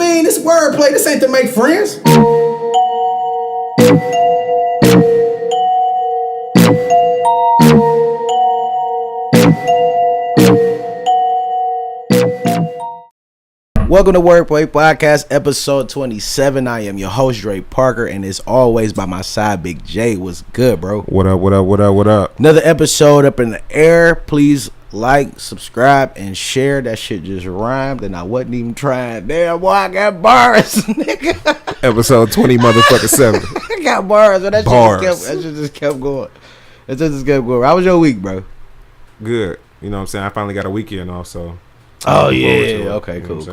mean, this wordplay. This ain't to make friends. Welcome to Wordplay Podcast, episode 27. I am your host, Dre Parker, and as always, by my side, Big J. What's good, bro? What up, what up, what up, what up? Another episode up in the air. Please like, subscribe, and share. That shit just rhymed, and I wasn't even trying. Damn, boy, I got bars, nigga. Episode 20, motherfucker 7. I got bars, but that bars. Shit just kept going. It just kept going. How was your week, bro? Good. You know what I'm saying? I finally got a weekend off, so. Oh, yeah. Okay, cool.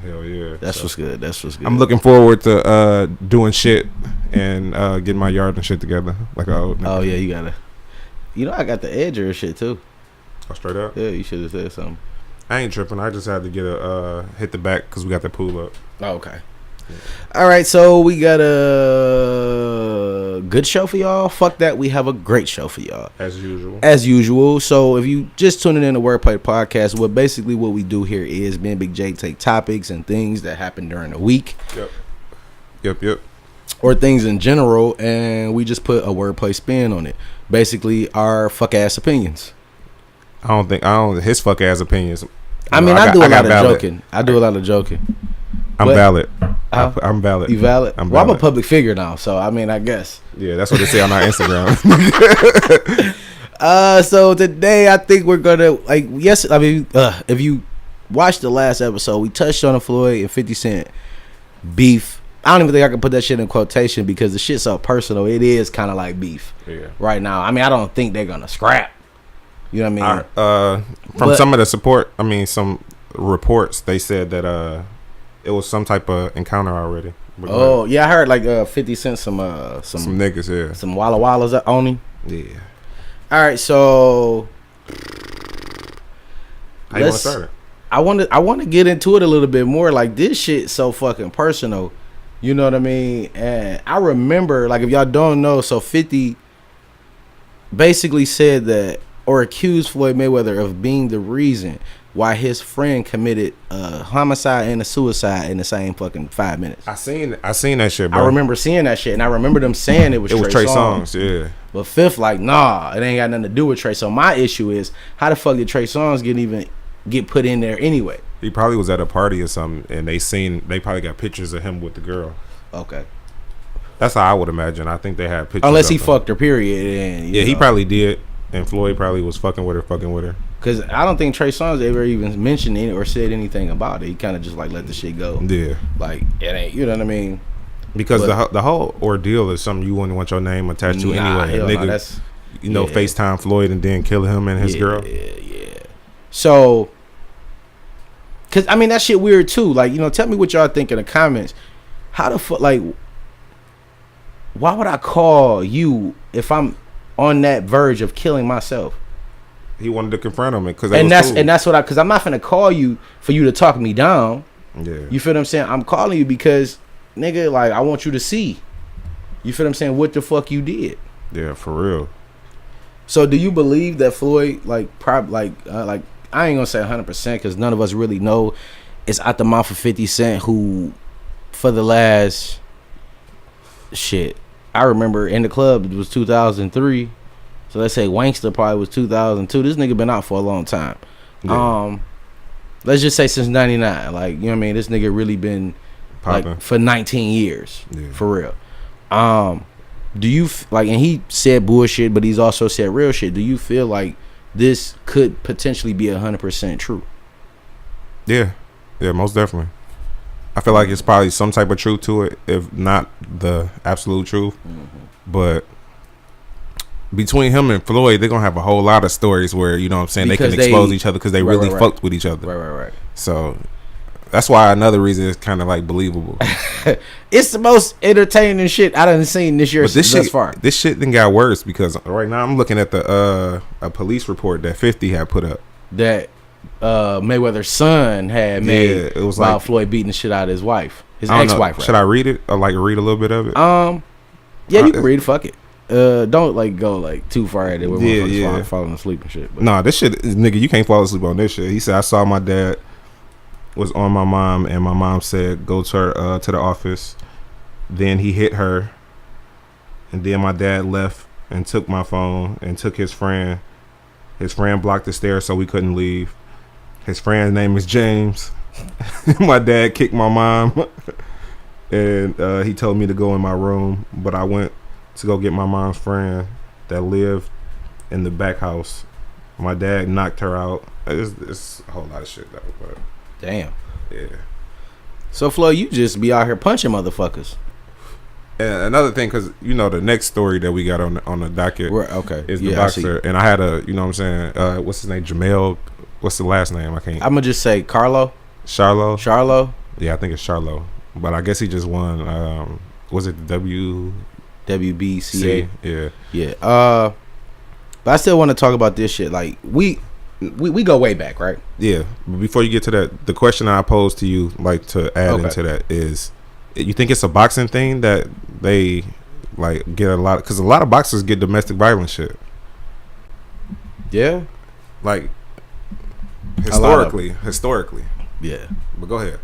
Hell yeah. That's what's good. I'm looking forward to doing shit and getting my yard and shit together. Like a old nigga. Oh, yeah, you gotta. You know, I got the edger and shit, too. Oh, straight up? Yeah, you should have said something. I ain't tripping. I just had to get hit the back because we got the pool up. Oh, okay. Yeah. All right, so we got a good show for y'all. Fuck that, we have a great show for y'all. As usual. So if you just tuning in to Wordplay Podcast, what we do here is me and Big J take topics and things that happen during the week. Yep. Or things in general, and we just put a wordplay spin on it. Basically, our fuck ass opinions. I don't his fuck ass opinions. I mean, I do a lot of joking. I'm valid. I'm valid. You valid? I'm a public figure now, so I mean, I guess. Yeah, that's what they say on our Instagram. So today I think we're gonna if you watched the last episode, we touched on the Floyd and 50 Cent beef. I don't even think I can put that shit in quotation because the shit's so personal. It is kind of like beef right now. I mean, I don't think they're gonna scrap. You know what I mean? Some of the some reports, they said that it was some type of encounter already. Oh yeah, I heard like 50 Cent some niggas, yeah, some Walla Wallas on him. Yeah. All right, so how you want to start it? I want to get into it a little bit more. Like, this shit so fucking personal. You know what I mean? And I remember, like, if y'all don't know, so 50 basically said that, or accused Floyd Mayweather of being the reason why his friend committed a homicide and a suicide in the same fucking 5 minutes. I seen that shit, bro. I remember seeing that shit, and I remember them saying it was Trey Songz. Yeah. But Fifth, like, nah, it ain't got nothing to do with Trey. So my issue is, how the fuck did Trey Songz get put in there anyway? He probably was at a party or something, and they probably got pictures of him with the girl. Okay. That's how I would imagine. I think they had pictures. Unless he fucked her, period. And he probably did. And Floyd probably was fucking with her. Because I don't think Trey Songz ever even mentioned it or said anything about it. He kind of just like let the shit go. Yeah. Like, it ain't, you know what I mean? Because the whole ordeal is something you wouldn't want your name attached to anyway. Nigga, FaceTime Floyd and then kill him and his girl. Yeah. So, because, I mean, that shit weird too. Like, tell me what y'all think in the comments. How the fuck, like, why would I call you if I'm on that verge of killing myself? He wanted to confront him because because I'm not finna call you for you to talk me down. Yeah, you feel what I'm saying? I'm calling you because, nigga, like, I want you to see. You feel what I'm saying? What the fuck you did? Yeah, for real. So, do you believe that Floyd, like, I ain't gonna say 100% because none of us really know. It's out the mouth of 50 Cent, who, for the last shit, I remember in the club it was 2003, so let's say Wankster probably was 2002. This nigga been out for a long time. Yeah. Let's just say since 99. Like, you know what I mean? This nigga really been popping like for 19 years. Yeah. For real. Do you and he said bullshit, but he's also said real shit. Do you feel like this could potentially be 100% true? Yeah, most definitely. I feel like it's probably some type of truth to it, if not the absolute truth. Mm-hmm. But between him and Floyd, they're going to have a whole lot of stories where, you know what I'm saying, because they can expose each other because they really fucked with each other. Right. So that's why another reason is kind of like believable. It's the most entertaining shit I done seen this year thus far. This shit then got worse because right now I'm looking at a police report that 50 had put up. That Mayweather's son had made it was while like Floyd beating the shit out of his wife, his ex-wife. Right? Should I read it or like read a little bit of it? Yeah, you can read it. Fuck it. Don't like go like too far at it. Where falling asleep and shit. But. Nah, this shit, nigga, you can't fall asleep on this shit. He said, I saw my dad was on my mom, and my mom said go to her to the office. Then he hit her, and then my dad left and took my phone and took his friend. His friend blocked the stairs so we couldn't leave. His friend's name is James. My dad kicked my mom, and he told me to go in my room, but I went to go get my mom's friend that lived in the back house. My dad knocked her out. It's a whole lot of shit though. But damn. Yeah. So Floyd, you just be out here punching motherfuckers. And another thing, because you know the next story that we got on the docket, okay, is the boxer, and I had a, you know what I'm saying, what's his name, Jermell? What's the last name? I can't. I'm gonna just say Charlo. Charlo. Yeah, I think it's Charlo, but I guess he just won. Was it the WBCA? Yeah. But I still want to talk about this shit. Like we go way back, right? Yeah. But before you get to that, the question I posed to you, like to add into that, is you think it's a boxing thing that they like get a lot, because a lot of boxers get domestic violence shit. Yeah. Like historically. Yeah. But go ahead.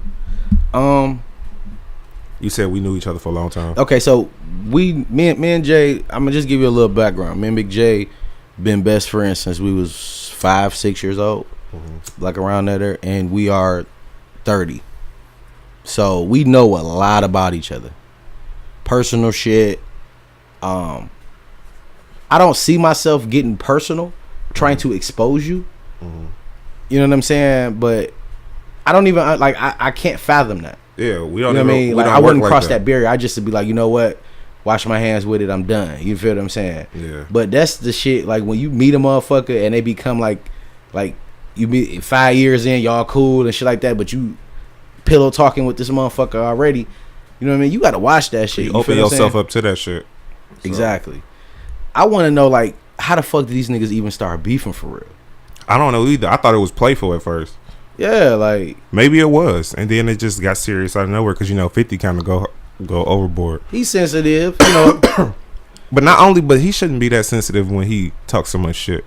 You said we knew each other for a long time. Okay, so me and Jay, I'm gonna just give you a little background. Me and Big Jay been best friends since we was 5-6 years old, like around there, and we are 30. So we know a lot about each other, personal shit. I don't see myself getting personal, trying to expose you. You know what I'm saying? But I don't even like. I can't fathom that. Yeah, we don't. You know what I mean? Like I wouldn't wouldn't cross that barrier. I just to be like, you know what? Wash my hands with it. I'm done. You feel what I'm saying? Yeah. But that's the shit. Like when you meet a motherfucker and they become like you meet 5 years in, y'all cool and shit like that. But you pillow talking with this motherfucker already. You know what I mean? You got to watch that shit. You open yourself up to that shit. So. Exactly. I want to know like how the fuck did these niggas even start beefing for real? I don't know either. I thought it was playful at first. Yeah, like maybe it was, and then it just got serious out of nowhere because 50 kind of go overboard. He's sensitive, you know. but he shouldn't be that sensitive when he talks so much shit.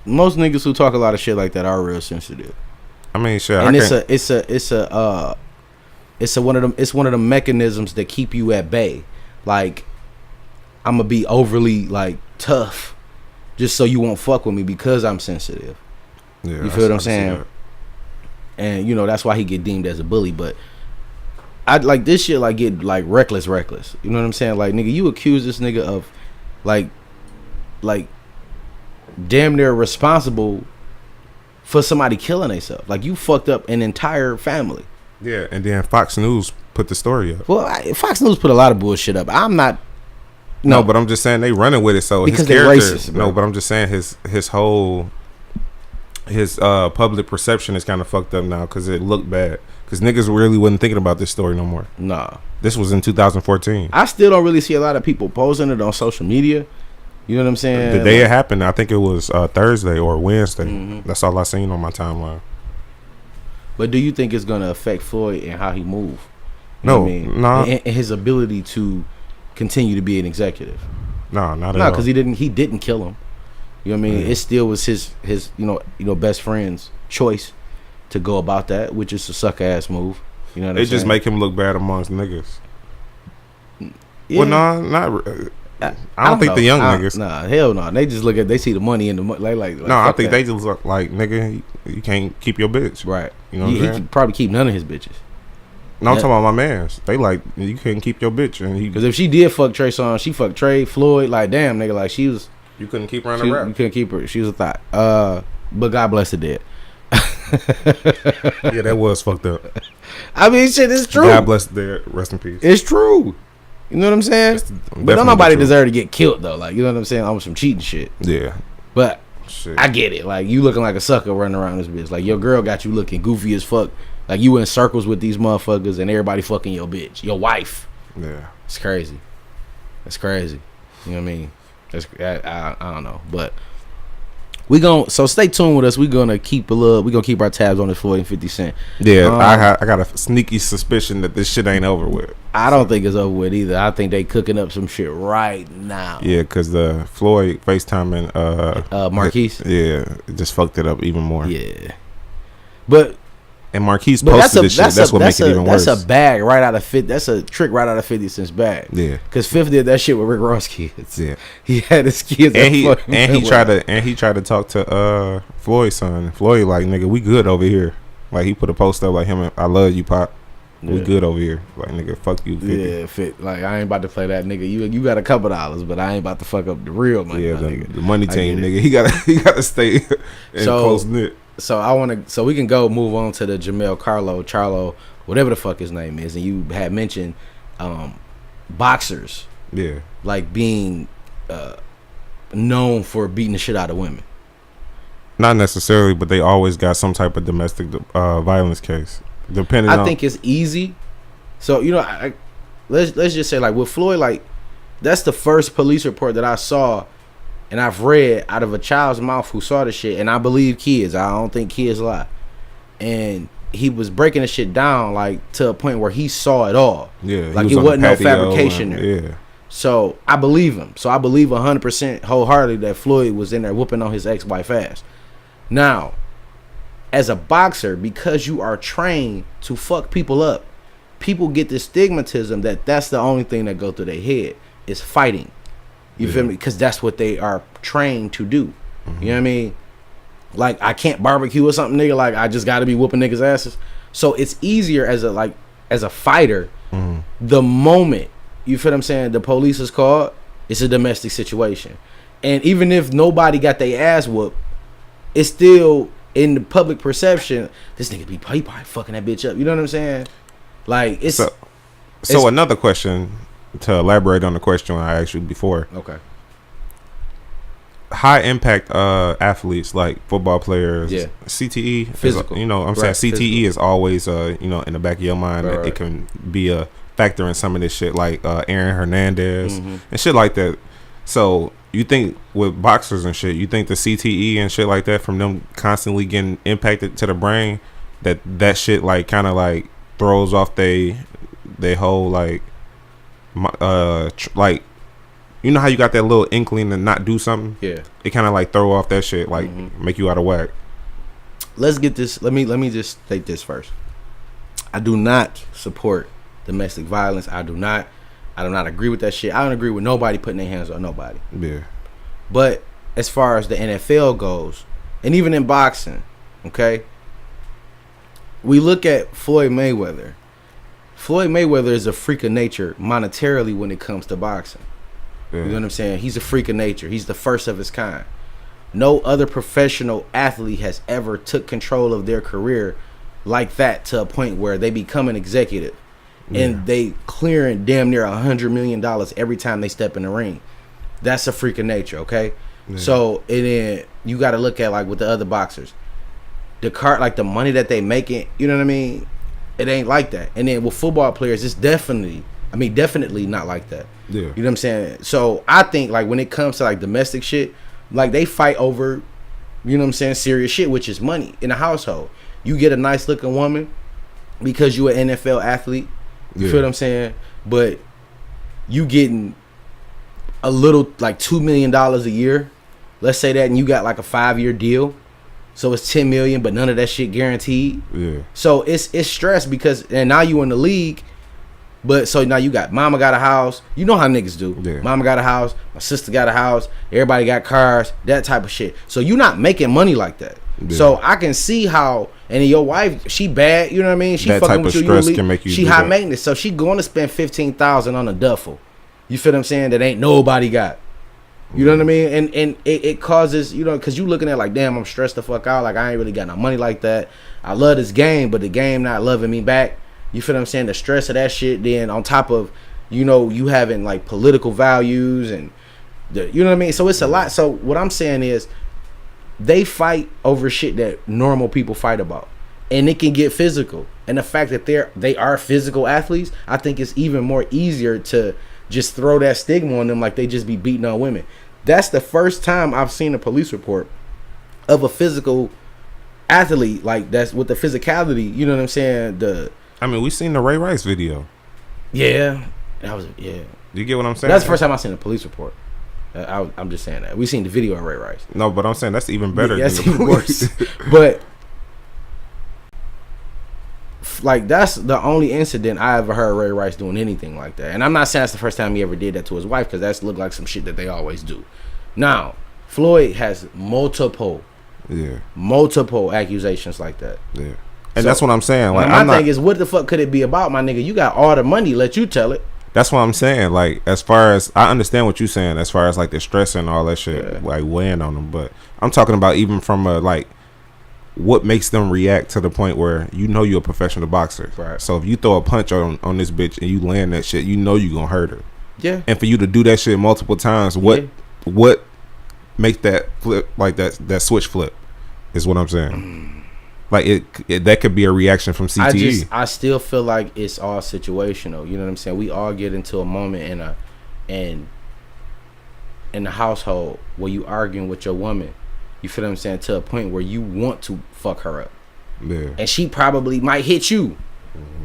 Most niggas who talk a lot of shit like that are real sensitive. I mean, shit. And it's one of the mechanisms that keep you at bay. Like I'm gonna be overly like tough, just so you won't fuck with me because I'm sensitive. Yeah, you feel what I'm saying? And that's why he get deemed as a bully. But I like this shit like get like reckless. You know what I'm saying? Like nigga, you accuse this nigga of like damn near responsible for somebody killing themselves. Like you fucked up an entire family. Yeah, and then Fox News put the story up. Well, Fox News put a lot of bullshit up. I'm not. No, but I'm just saying they running with it. So because his character. Racist, no, but I'm just saying his whole. His public perception is kind of fucked up now because it looked bad. Because niggas really wasn't thinking about this story no more. Nah. This was in 2014. I still don't really see a lot of people posting it on social media. You know what I'm saying? The day it happened, I think it was Thursday or Wednesday. That's all I seen on my timeline. But do you think it's going to affect Floyd and how he move? No. Nah. And his ability to continue to be an executive? No, not at all. No, because he didn't kill him. You know what I mean? It still was his best friend's choice to go about that, which is a suck ass move. You know what I'm saying? They just make him look bad amongst niggas. Yeah. Well, I don't think the young niggas. Nah, hell no. They just they see the money in the money. Like no, I think they just look like nigga. You can't keep your bitch, right? You know, he could probably keep none of his bitches. No, I'm talking about my mans. They like you couldn't keep your bitch, and because if she did fuck Trey Songz, she fucked Trey Floyd. Like damn, nigga, like she was. You couldn't keep her in a rap. You couldn't keep her. She was a thought. But God bless the dead. Yeah, that was fucked up. I mean, shit, it's true. God bless the dead. Rest in peace. It's true. You know what I'm saying? But don't nobody deserve to get killed though. Like you know what I'm saying? On some cheating shit. Yeah. But shit. I get it. Like you looking like a sucker running around this bitch. Like your girl got you looking goofy as fuck. Like you in circles with these motherfuckers and everybody fucking your bitch, your wife. Yeah. It's crazy. That's crazy. You know what I mean? I don't know, but so stay tuned with us. We're gonna keep our tabs on this Floyd and 50 Cent. Yeah, I got a sneaky suspicion that this shit ain't over with. I don't think it's over with either. I think they cooking up some shit right now. Yeah, because the Floyd FaceTiming Marquise. It just fucked it up even more. Yeah, but And Marquise But posted this shit. That's what makes it even worse. That's a bag right out of 50. That's a trick right out of 50 Cent's bag. Yeah, because 50 did that shit with Rick Ross kids. Yeah, he had his kids, and he tried to talk to Floyd's son. Floyd like, nigga, we good over here. Like he put a post up like him. I love you, Pop. We good over here. Like, nigga, fuck you. 50. Yeah, fit. Like, I ain't about to play that, nigga. You got a couple dollars, but I ain't about to fuck up the real money. Yeah, the money team, nigga. He gotta stay in close knit. So we can move on to the Jermell Charlo, whatever the fuck his name is, and you had mentioned boxers. Yeah, like being known for beating the shit out of women. Not necessarily, but they always got some type of domestic violence case. I think it's easy. So let's just say like with Floyd, like that's the first police report that I saw and I've read out of a child's mouth who saw the shit, and I believe kids. I don't think kids lie. And he was breaking the shit down like to a point where he saw it all. Yeah, like it wasn't no fabrication there. Yeah. So I believe him. So I believe 100% wholeheartedly that Floyd was in there whooping on his ex-wife ass. Now, as a boxer, because you are trained to fuck people up, people get this stigmatism that that's the only thing that go through their head is fighting. You feel me? Because that's what they are trained to do. Mm-hmm. You know what I mean? Like, I can't barbecue or something, nigga. Like, I just got to be whooping niggas' asses. So it's easier as a fighter. Mm-hmm. The moment, you feel what I'm saying, the police is called, it's a domestic situation. And even if nobody got their ass whooped, it's still in the public perception, this nigga he probably fucking that bitch up. You know what I'm saying? Like, it's so another question to elaborate on the question I asked you before. Okay. High impact athletes like football players, CTE, physical. Saying CTE physical. Is always in the back of your mind that it can be a factor in some of this shit, like Aaron Hernandez and shit like that. So you think with boxers and shit, you think the CTE and shit like that from them constantly getting impacted to the brain, that shit like kind of like throws off they whole like like, you know how you got that little inkling to not do something? Yeah. It kind of like throw off that shit, like make you out of whack. Let's get this. Let me just state this first. I do not support domestic violence. I do not agree with that shit. I don't agree with nobody putting their hands on nobody. Yeah. But as far as the NFL goes, and even in boxing, okay, we look at Floyd Mayweather. Floyd Mayweather is a freak of nature monetarily when it comes to boxing. Yeah. You know what I'm saying? He's a freak of nature. He's the first of his kind. No other professional athlete has ever took control of their career like that to a point where they become an executive. And they clearing damn near $100 million every time they step in the ring. That's a freak of nature, okay? Yeah. So and then you got to look at like with the other boxers, the money that they making. You know what I mean? It ain't like that. And then with football players, it's definitely not like that. Yeah, you know what I'm saying? So I think like when it comes to like domestic shit, like they fight over, you know what I'm saying, serious shit, which is money in a household. You get a nice looking woman because you an NFL athlete. You feel what I'm saying? But you getting a little like $2 million a year, let's say that, and you got like a 5-year deal, so it's $10 million, but none of that shit guaranteed. Yeah. So it's stress because and now you in the league, but so now you got mama got a house. You know how niggas do. Yeah. Mama got a house, my sister got a house, everybody got cars, that type of shit. So you not making money like that. Yeah. So I can see how, and your wife, she bad, you know what I mean? She that fucking type with of you. Stress can make you she high maintenance, so she going to spend $15,000 on a duffel. You feel what I'm saying? That ain't nobody got. You know what I mean? And it causes, because you looking at like, damn, I'm stressed the fuck out. Like I ain't really got no money like that. I love this game, but the game not loving me back. You feel what I'm saying? The stress of that shit. Then on top of, you having like political values and you know what I mean? So it's a lot. So what I'm saying is, they fight over shit that normal people fight about, and it can get physical. And the fact that they are physical athletes, I think it's even more easier to just throw that stigma on them, like they just be beating on women. That's the first time I've seen a police report of a physical athlete, like that's with the physicality. You know what I'm saying? We seen the Ray Rice video. Yeah, that was yeah. You get what I'm saying? That's the first time I seen a police report. I'm just saying that we seen the video of Ray Rice. No, but I'm saying that's even better. Yeah, that's even worse. But like that's the only incident I ever heard Ray Rice doing anything like that. And I'm not saying that's the first time he ever did that to his wife, because that's looked like some shit that they always do. Now, Floyd has multiple accusations like that. Yeah. And so, that's what I'm saying. Like, my thing is, what the fuck could it be about, my nigga? You got all the money, let you tell it. That's what I'm saying. Like, as far as I understand what you're saying, as far as like the stress and all that shit, like weighing on them. But I'm talking about even from a like, what makes them react to the point where you know you're a professional boxer. Right. So if you throw a punch on this bitch and you land that shit, you know you're gonna hurt her. Yeah. And for you to do that shit multiple times, what makes that flip, like that switch flip, is what I'm saying. Like it that could be a reaction from CTE. I still feel like it's all situational. You know what I'm saying? We all get into a moment in the household where you arguing with your woman. You feel what I'm saying? To a point where you want to fuck her up. Yeah. And she probably might hit you.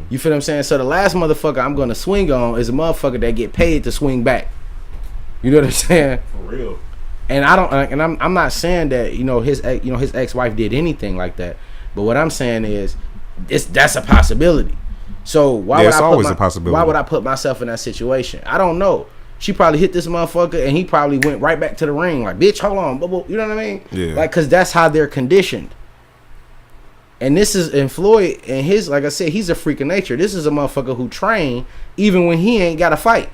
You feel what I'm saying? So the last motherfucker I'm gonna swing on is a motherfucker that get paid to swing back. You know what I'm saying? For real. And I'm not saying that his ex-wife did anything like that. But what I'm saying is, that's a possibility. So why would I put myself in that situation? I don't know. She probably hit this motherfucker, and he probably went right back to the ring. Like, bitch, hold on, you know what I mean? Yeah. Like, cause that's how they're conditioned. And this is in Floyd, and his, like I said, he's a freak of nature. This is a motherfucker who trained even when he ain't got to fight.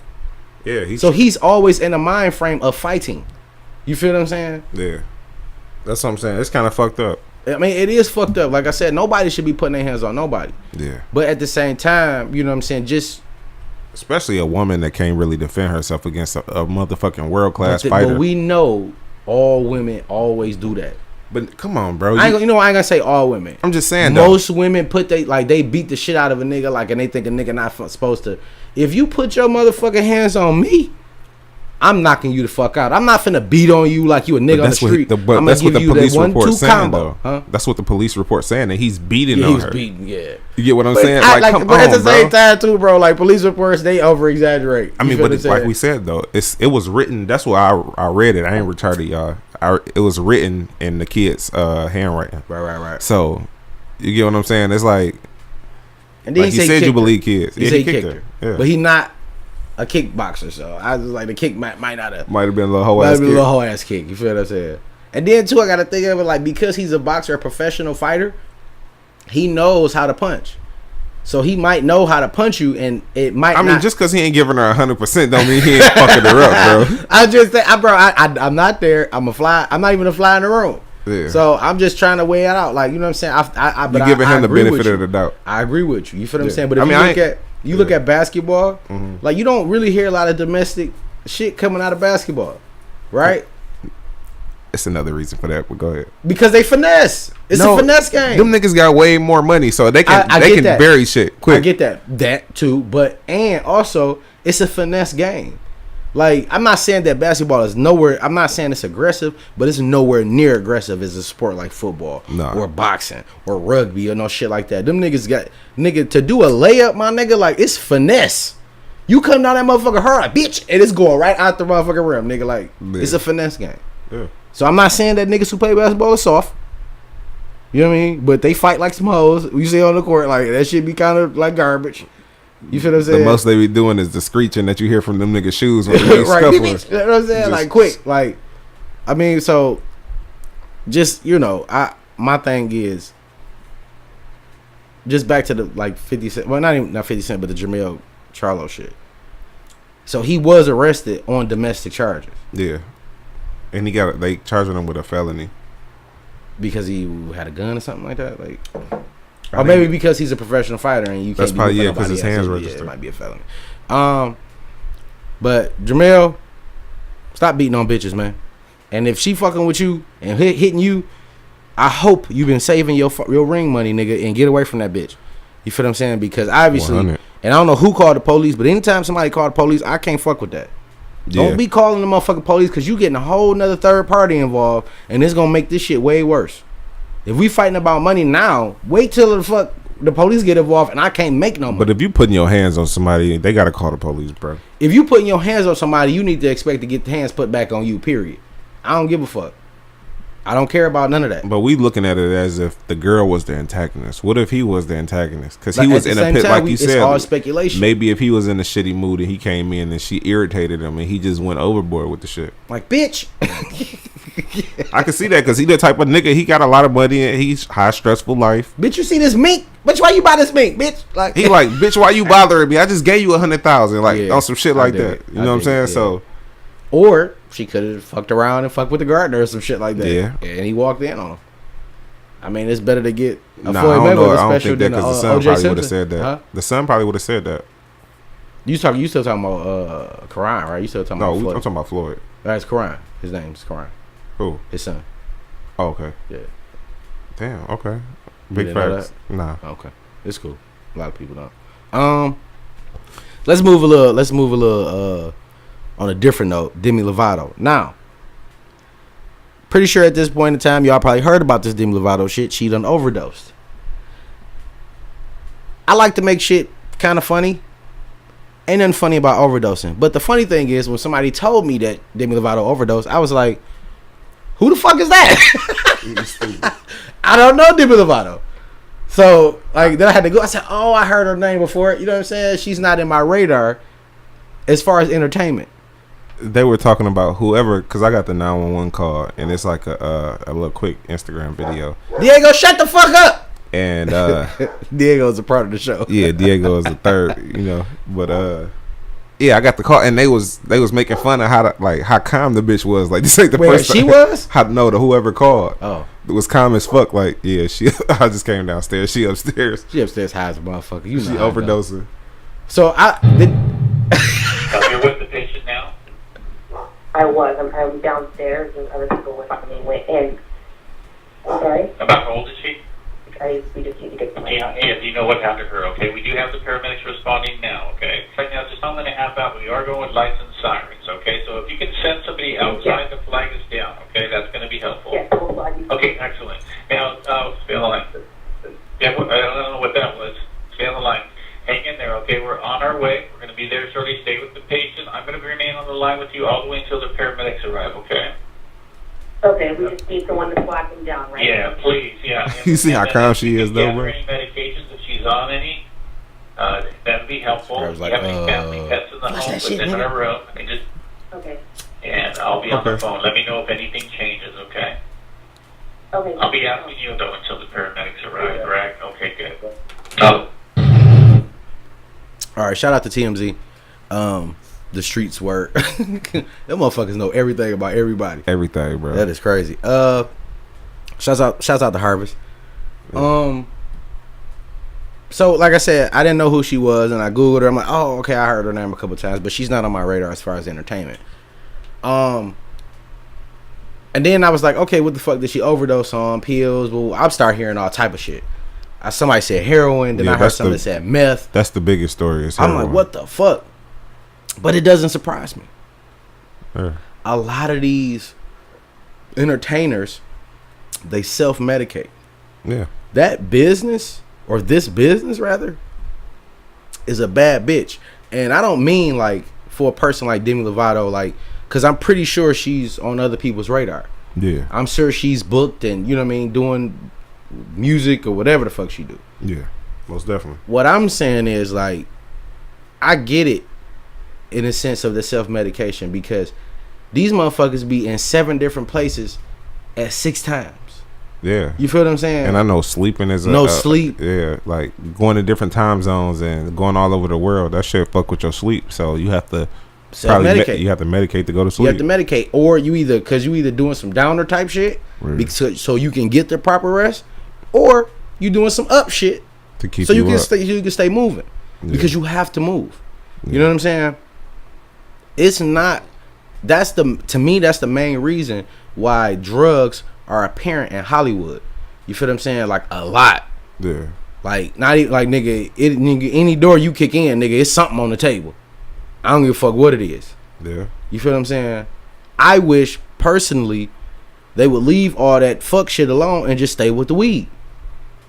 Yeah. So he's always in a mind frame of fighting. You feel what I'm saying? Yeah. That's what I'm saying. It's kind of fucked up. I mean, it is fucked up. Like I said, nobody should be putting their hands on nobody. Yeah. But at the same time, you know what I'm saying, just... Especially a woman that can't really defend herself against a motherfucking world-class fighter. But we know all women always do that. But come on, bro. I ain't gonna say all women. I'm just saying, most women they beat the shit out of a nigga, like, and they think a nigga not supposed to. If you put your motherfucking hands on me, I'm knocking you the fuck out. I'm not finna beat on you like you a nigga on the street. I'm gonna give you that 1-2 combo. Huh? That's what the police report saying, that he's beating on her. Beating, yeah. You get what I'm saying? But at the same time too, bro. Like, police reports, they over exaggerate. I mean, but it's like we said though, it was written. That's why I read it. I ain't retarded, y'all. It was written in the kid's handwriting. Right. So you get what I'm saying? It's like, and then like he said, you believe kids. He said he kicked her. Yeah. But he not a kickboxer, so I was like, the kick might have been a little whole ass kick. You feel what I'm saying? And then too, I gotta think of it like, because he's a boxer, a professional fighter, he knows how to punch. So he might know how to punch you, and it might. I mean, just because he ain't giving her 100% don't mean he ain't fucking her up, bro. I just think, I'm not there. I'm not even a fly in the room. Yeah. So I'm just trying to weigh it out, like, you know what I'm saying. But you're giving him the benefit of the doubt. I agree with you. You feel what I'm saying? But if you look at basketball, like, you don't really hear a lot of domestic shit coming out of basketball, right? It's another reason for that, but go ahead. Because they finesse. It's a finesse game. Them niggas got way more money, so they can bury shit quick. I get that too, and also it's a finesse game. Like, I'm not saying that basketball is nowhere. I'm not saying it's aggressive, but it's nowhere near aggressive as a sport like football or boxing or rugby or no shit like that. Them niggas to do a layup, my nigga, like, it's finesse. You come down that motherfucker hard, bitch, and it's going right out the motherfucking rim, nigga. Like, it's a finesse game. Yeah. So I'm not saying that niggas who play basketball are soft. You know what I mean? But they fight like some hoes. You see on the court, like, that shit be kind of like garbage. You feel what I'm saying? The most they be doing is the screeching that you hear from them niggas' shoes when they right. You know what I'm saying? Like, quick. Like, I mean, so just, my thing is, just back to the, like, 50 Cent. Well, not 50 Cent, but the jermell Charlo shit. So he was arrested on domestic charges. Yeah. And they charging him with a felony. Because he had a gun or something like that? Like, or maybe because he's a professional fighter and you can't. That's probably because his hands registered. It might be a felony. But jermell, stop beating on bitches, man. And if she fucking with you and hitting you, I hope you've been saving your ring money, nigga, and get away from that bitch. You feel what I'm saying? Because obviously, 100. And I don't know who called the police, but anytime somebody called the police, I can't fuck with that. Yeah. Don't be calling the motherfucking police, because you getting a whole nother third party involved, and it's gonna make this shit way worse. If we fighting about money now, wait till the police get involved, and I can't make no money. But if you putting your hands on somebody, they gotta call the police, bro. If you putting your hands on somebody, you need to expect to get the hands put back on you. Period. I don't give a fuck. I don't care about none of that. But we looking at it as if the girl was the antagonist. What if he was the antagonist? Because he Like, was at in the a same pit, time, like you it's said. all speculation. Maybe if he was in a shitty mood and he came in and she irritated him and he just went overboard with the shit. Like, bitch. I can see that because he the type of nigga. He got a lot of money and he's high stressful life. Bitch, you see this mink? Bitch, why you buy this mink? Bitch, like He like, bitch, why you bothering me? I just gave you 100,000, like Yeah, on some shit I like dig that. it. You I know what I'm dig saying? it, yeah. So, or she could have fucked around and fucked with the gardener or some shit like that. Yeah. And he walked in on him. I mean, it's better to get a nah, Floyd I don't know. Mayweather I don't special think that than because the a son O.J. probably would have Simpson. said that. Huh? The son probably would have said that. You still talking about Karan, right? You still talking No, about I'm Floyd? talking about Floyd. That's Karan. His name's Karan. Who? His son. Oh, okay. Yeah. Damn. Okay. You Big didn't know facts. Nah. Okay, it's cool. A lot of people don't. Let's move a little. On a different note, Demi Lovato. Now, pretty sure at this point in time, y'all probably heard about this Demi Lovato shit. She done overdosed. I like to make shit kind of funny. Ain't nothing funny about overdosing. But the funny thing is, when somebody told me that Demi Lovato overdosed, I was like, who the fuck is that? I don't know Demi Lovato. So, like, then I had to go. I said, oh, I heard her name before. You know what I'm saying? She's not in my radar as far as entertainment. They were talking about whoever, because I got the 911 call, and it's like a little quick Instagram video. Diego, shut the fuck up. And Diego's a part of the show. yeah, Diego is the third, you know. But yeah, I got the call, and they was making fun of how calm the bitch was. Like, this ain't the Wait, first she time. was? The whoever called. Oh. It was calm as fuck. Like, yeah, she. I just came downstairs. She upstairs. She upstairs high as a motherfucker. You know She how it go. overdosing. So You're with the patient now? I was. I'm downstairs, and other people went in. I'm sorry? About how old is she? We just need to get some. Yeah, do you know what happened to her? Okay, we do have the paramedics responding now, okay? Right now, just I'm going to have out. We are going with lights and sirens, okay? So if you can send somebody outside the flag is down, okay, that's going to be helpful. Yes, hold on. Okay, excellent. Now, stay on the line. Yeah, I don't know what that was. Stay on the line. Hang in there, okay? We're on our way. We're going to be there shortly. Stay with the patient. I'm going to remain on the line with you all the way until the paramedics arrive, okay? Okay, we just need someone to flag them down, right? Yeah, please, yeah. You see how calm she is, though, bro? bro? Any medications, if she's on any, that'd be helpful. I was like, you have any family pets in the flush home, that put shit, them in nigga. a room, and just, Okay. and I'll be on the Okay. phone. Let me know if anything changes, okay? Okay. I'll be asking you, though, until the paramedics arrive, right? Okay, good. Oh. all right, shout out to TMZ. The streets were them motherfuckers know everything about everybody. Everything, bro. That is crazy. Shouts out to Harvest. So like I said, I didn't know who she was, and I googled her. I'm like, oh, okay, I heard her name a couple times, but she's not on my radar as far as entertainment. And then I was like, okay, what the fuck did she overdose on? Pills? Well, I'll start hearing all type of shit. Somebody said heroin, then Yeah, I heard that's somebody that said meth. That's the biggest story. Is I'm heroin. like, what the fuck? But it doesn't surprise me. Yeah. A lot of these entertainers, they self-medicate. Yeah. That business, or this business rather, is a bad bitch. And I don't mean like for a person like Demi Lovato, like, because I'm pretty sure she's on other people's radar. Yeah. I'm sure she's booked and, you know what I mean, doing music or whatever the fuck she do. Yeah. Most definitely. What I'm saying is, like, I get it in a sense of the self-medication, because these motherfuckers be in 7 different places at 6 times. Yeah. You feel what I'm saying? And I know sleeping is sleep. Yeah, like going to different time zones and going all over the world. That shit fuck with your sleep. So you have to self-medicate. you have to medicate to go to sleep. You have to medicate, or you either doing some downer type shit, Right. because so you can get the proper rest, or you doing some up shit to keep so you can up. stay moving, because you have to move. You know what I'm saying? It's not. To me that's the main reason why drugs are apparent in Hollywood. You feel what I'm saying? Like a lot. Yeah. Like not even like nigga, any door you kick in, nigga, it's something on the table. I don't give a fuck what it is. Yeah. You feel what I'm saying? I wish personally they would leave all that fuck shit alone and just stay with the weed.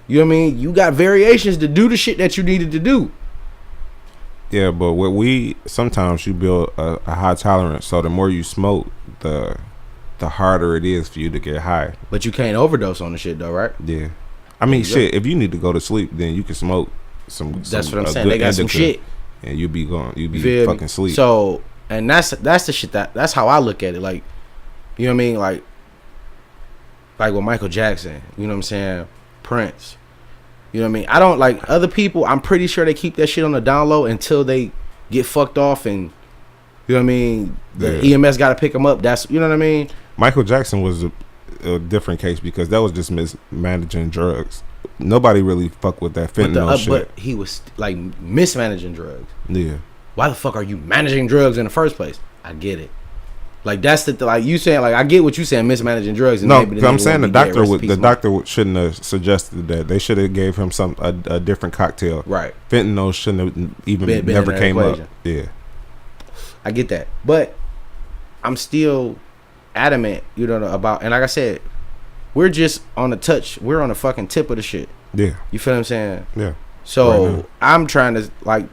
You know what I mean? You got variations to do the shit that you needed to do. Yeah, but with weed, sometimes you build a high tolerance. So the more you smoke, the the harder it is for you to get high. But you can't overdose on the shit though, right? Yeah. I mean, shit, if you need to go to sleep, then you can smoke some. That's what I'm saying. They got some shit. And you be fucking sleep. So, and that's the shit that's how I look at it. Like, you know what I mean? Like with Michael Jackson, you know what I'm saying? Prince. You know what I mean? I don't like other people. I'm pretty sure they keep that shit on the down low until they get fucked off, and you know what I mean? The EMS got to pick them up. That's, you know what I mean? Michael Jackson was a different case because that was just mismanaging drugs. Nobody really fuck with that fentanyl shit. But he was like mismanaging drugs. Yeah. Why the fuck are you managing drugs in the first place? I get it. Like that's like you saying, like I get what you saying, mismanaging drugs. And no, I'm saying the doctor shouldn't have suggested that. They should have gave him a different cocktail. Right. Fentanyl shouldn't have even never came up. Yeah. I get that, but I'm still adamant, you know, about, and like I said, we're just on the touch. We're on the fucking tip of the shit. Yeah. You feel what I'm saying? Yeah. So right, I'm trying to like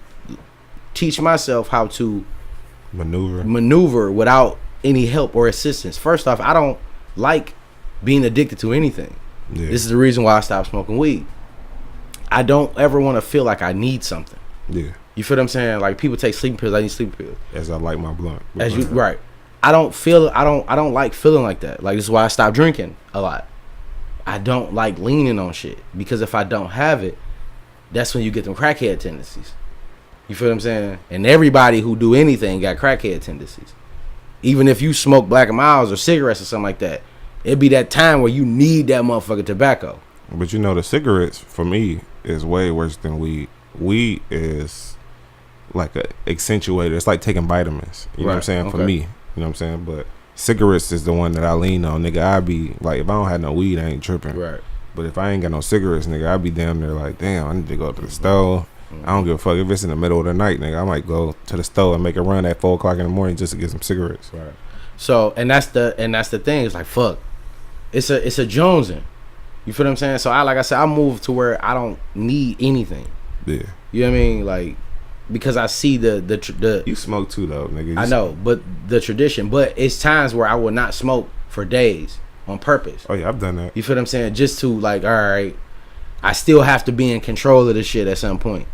teach myself how to maneuver without any help or assistance. First off, I don't like being addicted to anything. Yeah. This is the reason why I stopped smoking weed. I don't ever want to feel like I need something. Yeah. You feel what I'm saying? Like people take sleeping pills. I need sleeping pills. As I like my blunt. As you right. I don't like feeling like that. Like this is why I stopped drinking a lot. I don't like leaning on shit because if I don't have it, that's when you get them crackhead tendencies. You feel what I'm saying? And everybody who do anything got crackhead tendencies. Even if you smoke Black & Milds or cigarettes or something like that, it'd be that time where you need that motherfucking tobacco. But you know, the cigarettes for me is way worse than weed. Weed is like a accentuator. It's like taking vitamins. You know what I'm saying? Okay. For me, you know what I'm saying? But cigarettes is the one that I lean on, nigga. I be like, if I don't have no weed, I ain't tripping. Right. But if I ain't got no cigarettes, nigga, I be damn near like, damn, I need to go to the store. I don't give a fuck if it's in the middle of the night, nigga. I might go to the store and make a run at 4:00 in the morning just to get some cigarettes. Right. So and that's the thing. It's like fuck. It's a jonesing. You feel what I'm saying? So like I said, I moved to where I don't need anything. Yeah. You know what I mean? Like because I see the you smoke too though, nigga. I know, but the tradition. But it's times where I will not smoke for days on purpose. Oh yeah, I've done that. You feel what I'm saying? Just to like, all right, I still have to be in control of this shit at some point.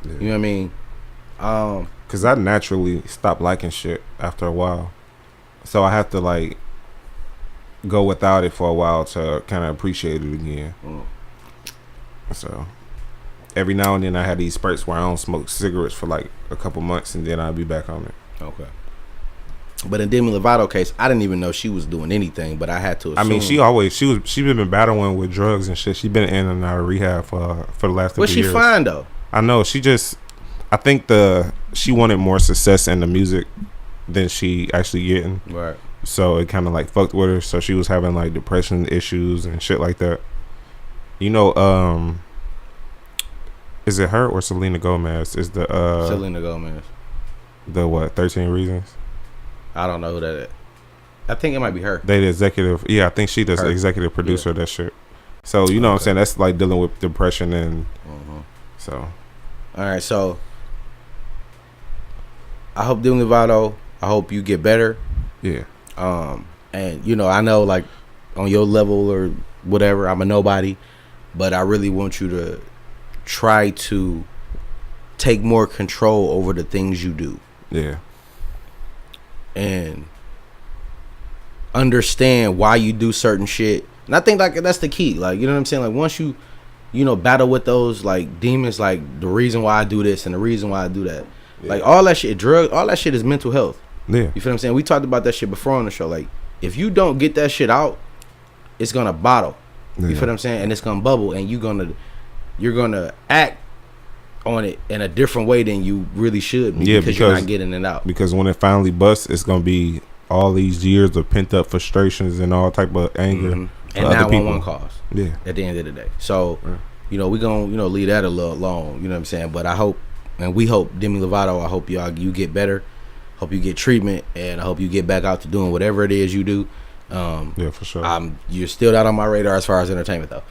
Yeah. You know what I mean? Cause I naturally stop liking shit after a while, so I have to like go without it for a while to kind of appreciate it again. So every now and then I had these spurts where I don't smoke cigarettes for like a couple months and then I'll be back on it. Okay. But in Demi Lovato case, I didn't even know she was doing anything, but I had to assume. I mean, she been battling with drugs and shit. She been in and out of rehab for the last couple years. Was she fine though? I know. I think she wanted more success in the music than she actually getting. Right. So it kind of like fucked with her. So she was having like depression issues and shit like that. You know, is it her or Selena Gomez? Is the Selena Gomez. The what? 13 Reasons. I don't know who that is. I think it might be her. They the executive. Yeah, I think she does the executive producer of that shit. So you know what I'm saying? That's like dealing with depression and so. All right, so I hope Demi Lovato, I hope you get better. Yeah. And you know, I know like on your level or whatever, I'm a nobody, but I really want you to try to take more control over the things you do. Yeah. And understand why you do certain shit. And I think like that's the key. Like, you know what I'm saying? Like once you know, battle with those like demons, like the reason why I do this and the reason why I do that. Yeah. Like all that shit, all that shit is mental health. Yeah. You feel what I'm saying? We talked about that shit before on the show. Like if you don't get that shit out, it's gonna bottle. Yeah. You feel what I'm saying? And it's gonna bubble and you're gonna act on it in a different way than you really should be, because you're not getting it out. Because when it finally busts, it's gonna be all these years of pent up frustrations and all type of anger. And 911 calls. Yeah. At the end of the day. So, you know, we gonna leave that a little alone. You know what I'm saying? But I hope, and we hope, Demi Lovato, I hope you get better. Hope you get treatment, and I hope you get back out to doing whatever it is you do. Yeah, for sure. You're still not on my radar as far as entertainment though.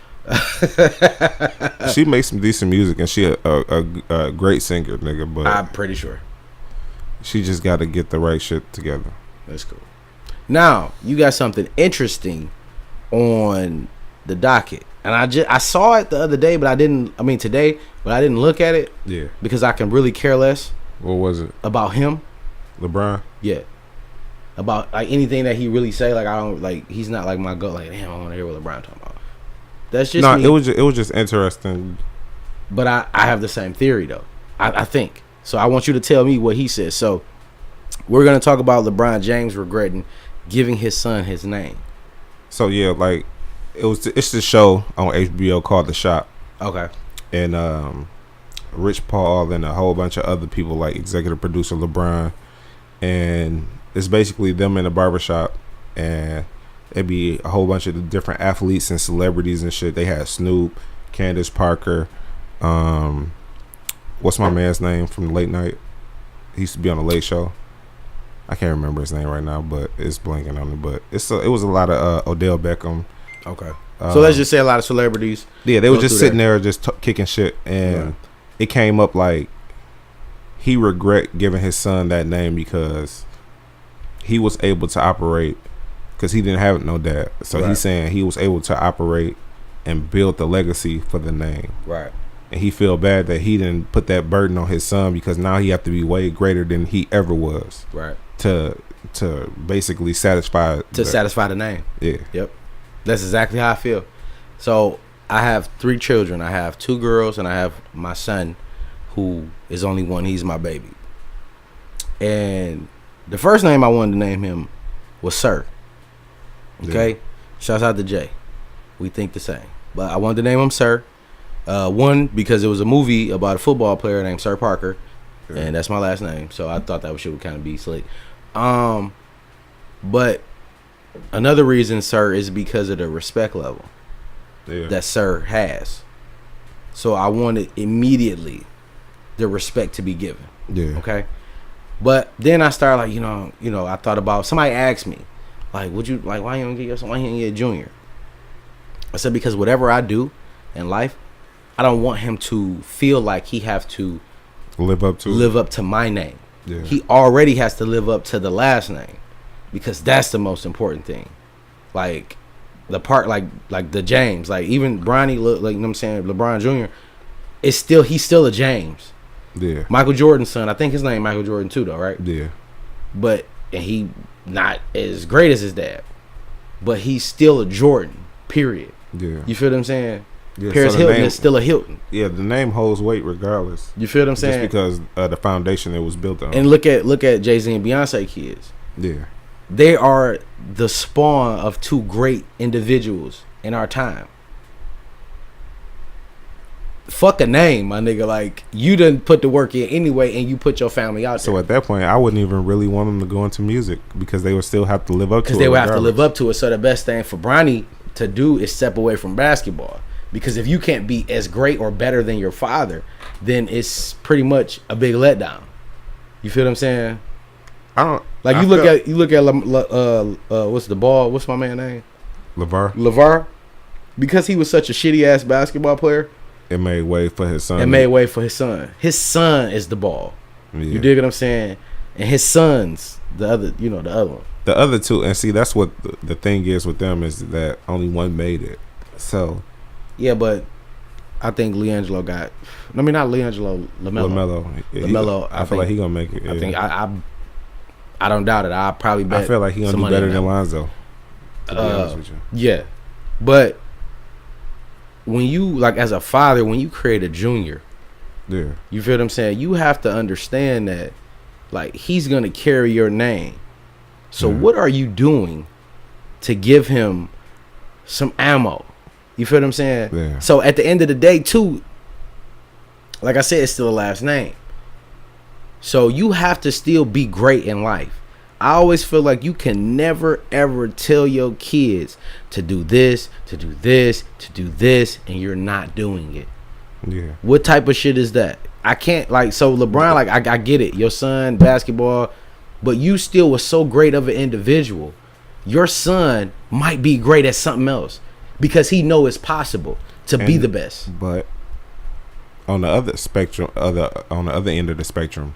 She makes some decent music and she a great singer, nigga, but I'm pretty sure she just got to get the right shit together. That's cool. Now you got something interesting on the docket, and I saw it the other day, but I didn't. I mean today, but I didn't look at it. Yeah. Because I can really care less. What was it? About him. LeBron. Yeah. About like anything that he really say, like I don't like. He's not like my go. Like damn, I want to hear what LeBron talking about. That's just me. It was just interesting. But I have the same theory though. I think so. I want you to tell me what he says. So we're gonna talk about LeBron James regretting giving his son his name. So yeah, like it's this show on HBO called The Shop. Okay. And Rich Paul and a whole bunch of other people like executive producer LeBron, and it's basically them in a barbershop, and it'd be a whole bunch of the different athletes and celebrities and shit. They had Snoop, Candace Parker, what's my man's name from the late night? He used to be on the Late Show. I can't remember his name right now, but it's blanking on it. But it was a lot of Odell Beckham. Okay. So let's just say a lot of celebrities. Yeah, they were just sitting there just kicking shit, and it came up like he regret giving his son that name because he was able to operate because he didn't have no dad. So he's saying he was able to operate and build the legacy for the name. Right. And he feel bad that he didn't put that burden on his son because now he have to be way greater than he ever was. Right. To basically satisfy the name. Yeah. Yep. That's exactly how I feel. So I have 3 children. I have 2 girls and I have my son who is only one. He's my baby. And the first name I wanted to name him was Sir. Okay? Yeah. Shouts out to Jay. We think the same. But I wanted to name him Sir. One, because it was a movie about a football player named Sir Parker. Yeah. And that's my last name. So I thought that shit would kind of be slick. But another reason Sir is because of the respect level that Sir has. So I wanted immediately the respect to be given. Yeah. Okay. But then I started like, you know, I thought about, somebody asked me, like, would you like, why you don't get your son, why you don't get a junior? I said, because whatever I do in life, I don't want him to feel like he have to live up to my name. Yeah. He already has to live up to the last name because that's the most important thing. Like the part, like the James, like even Bronny, like, you know what I'm saying, LeBron Jr. He's still a James. Yeah. Michael Jordan's son, I think his name Michael Jordan too, though, right? Yeah. But and he not as great as his dad, but he's still a Jordan. Period. Yeah. You feel what I'm saying? Yeah, Paris Hilton is still a Hilton. Yeah, the name holds weight regardless. You feel what I'm saying? Just because the foundation it was built on. And look at Jay-Z and Beyonce kids. Yeah. They are the spawn of 2 great individuals in our time. Fuck a name, my nigga. Like, you done put the work in anyway, and you put your family out there. So at that point, I wouldn't even really want them to go into music because they would still have to live up to it. Because they would have to live up to it. So the best thing for Bronny to do is step away from basketball. Because if you can't be as great or better than your father, then it's pretty much a big letdown. You feel what I'm saying? You look at what's the ball? What's my man's name? LeVar. Because he was such a shitty ass basketball player, it made way for his son. His son is the ball. Yeah. You dig what I'm saying? And his son's the other one. The other 2, and see, that's what the thing is with them is that only one made it. So. Yeah, but I think LaMelo. I feel like he gonna make it. Yeah. I think I don't doubt it. I probably bet. I feel like he gonna do better than Lonzo. To be honest with you. Yeah, but when you like as a father, when you create a junior, yeah, you feel what I'm saying. You have to understand that, like, he's gonna carry your name. So what are you doing to give him some ammo? You feel what I'm saying? Yeah. So at the end of the day, too, like I said, it's still a last name. So you have to still be great in life. I always feel like you can never, ever tell your kids to do this, to do this, to do this, and you're not doing it. Yeah. What type of shit is that? I can't, like, so LeBron, like, I get it. Your son, basketball, but you still was so great of an individual. Your son might be great at something else. Because he know it's possible to be the best. But on the other spectrum, on the other end of the spectrum,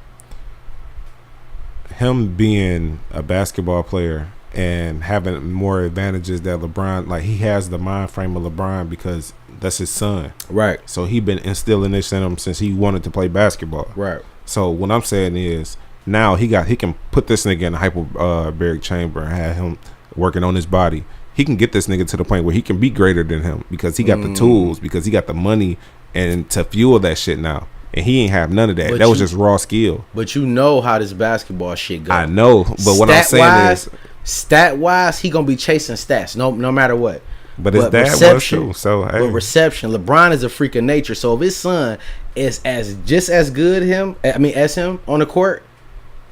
him being a basketball player and having more advantages that LeBron, like he has the mind frame of LeBron because that's his son. Right. So he been instilling this in him since he wanted to play basketball. Right. So what I'm saying is now he can put this nigga in a hyperbaric chamber and have him working on his body. He can get this nigga to the point where he can be greater than him because he got the tools, because he got the money and to fuel that shit now. And he ain't have none of that. But that was just raw skill. But you know how this basketball shit goes. I know, but what I'm saying is, stat wise, he gonna be chasing stats, no matter what. But his dad was too. So hey. But reception, LeBron is a freak of nature. So if his son is just as good as him on the court,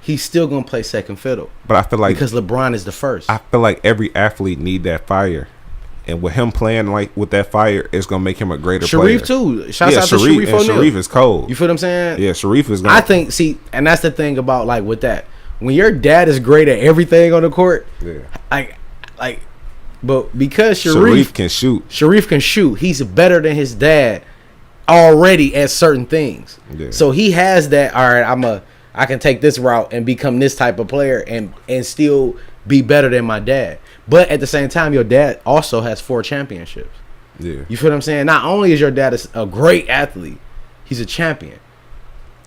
he's still gonna play second fiddle. But I feel like because LeBron is the first. I feel like every athlete need that fire. And with him playing like with that fire, it's gonna make him a greater player. Sharif too. Shouts out to Sharif O'Neal. Sharif is cold. You feel what I'm saying? Yeah, Sharif is gonna. I think, and that's the thing about like with that. When your dad is great at everything on the court, but because Sharif can shoot. He's better than his dad already at certain things. Yeah. So he has that. All right, I can take this route and become this type of player and still be better than my dad. But at the same time, your dad also has 4 championships. Yeah. You feel what I'm saying? Not only is your dad a great athlete, he's a champion.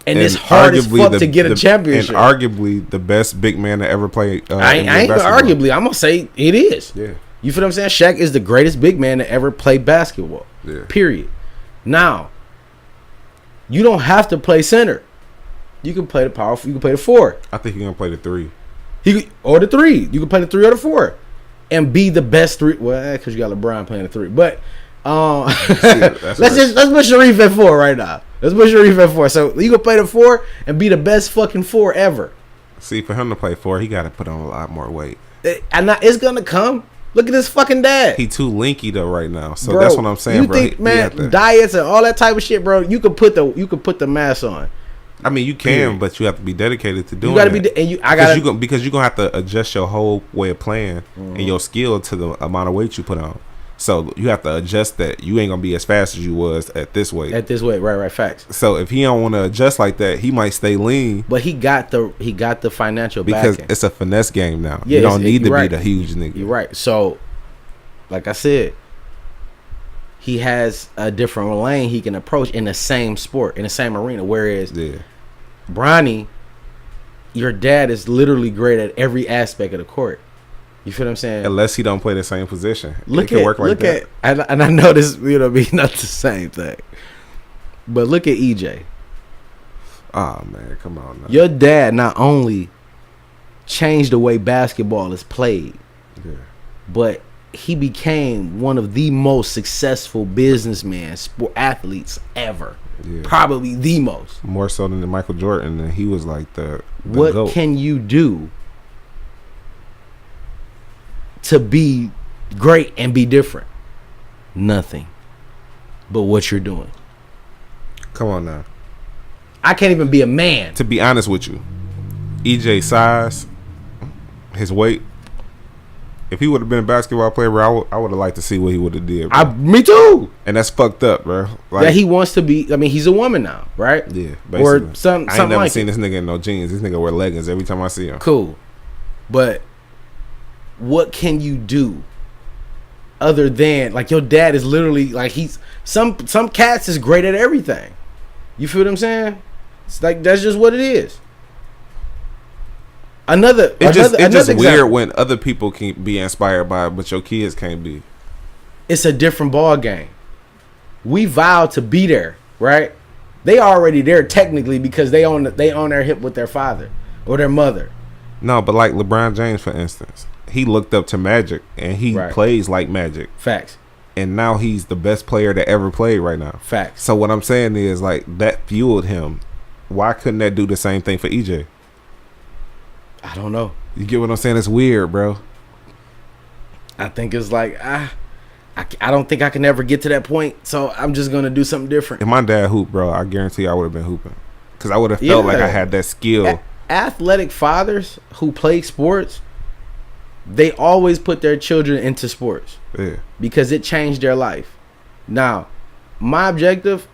And it's hard as fuck to get a championship. And arguably the best big man to ever play. I ain't gonna arguably. I'm gonna say it is. Yeah. You feel what I'm saying? Shaq is the greatest big man to ever play basketball. Yeah. Period. Now, you don't have to play center. You can play the power. You can play the 4. I think he's gonna play the 3. Or the 3. You can play the 3 or the 4, and be the best 3. Well, because you got LeBron playing the 3. But let's put Sharif at 4 right now. Let's put Sharif at 4. So you can play the 4 and be the best fucking 4 ever. See, for him to play 4, he got to put on a lot more weight. And it's gonna come. Look at this fucking dad. He too linky though right now. So bro, that's what I'm saying, you bro. Think, man, diets and all that type of shit, bro. You could put the mass on. I mean, you can, but you have to be dedicated to doing. You gotta that. Because you're gonna have to adjust your whole way of playing and your skill to the amount of weight you put on. So you have to adjust that. You ain't gonna be as fast as you was at this weight. Right, facts. So if he don't want to adjust like that, he might stay lean. But he got the financial because backing. It's a finesse game now. Yeah, you don't need to right. be the huge nigga. You're right. So, like I said, he has a different lane he can approach in the same sport, in the same arena. Whereas, Bronny, your dad is literally great at every aspect of the court. You feel what I'm saying? Unless he don't play the same position. And I know this, not the same thing. But look at EJ. Oh, man, come on now. Your dad not only changed the way basketball is played, but he became one of the most successful businessmen, sport athletes ever. Yeah. Probably the most. More so than Michael Jordan. And he was like the what GOAT. Can you do to be great and be different? Nothing. But what you're doing. Come on now. I can't even be a man. To be honest with you, EJ's size, his weight, if he would have been a basketball player, bro, I would have liked to see what he would have did, bro. Me too. And that's fucked up, bro. Like, he wants to be. I mean, he's a woman now, right? Yeah, basically. Or something. I ain't never like seen this nigga in no jeans. This nigga wear leggings every time I see him. Cool, but what can you do other than like your dad is literally like he's some cats is great at everything. You feel what I'm saying? It's like that's just what it is. It's just weird when other people can be inspired by it, but your kids can't be. It's a different ball game. We vowed to be there, right? They already there technically because they own their hip with their father or their mother. No, but like LeBron James, for instance, he looked up to Magic and he plays like Magic. Facts. And now he's the best player that ever played right now. Facts. So what I'm saying is like that fueled him. Why couldn't that do the same thing for EJ? I don't know. You get what I'm saying? It's weird, bro. I think it's like I don't think I can ever get to that point, so I'm just gonna do something different. If my dad hooped, bro, I guarantee I would have been hooping because I would have felt like I had that skill. Athletic fathers who play sports, they always put their children into sports, because it changed their life. Now, my objective,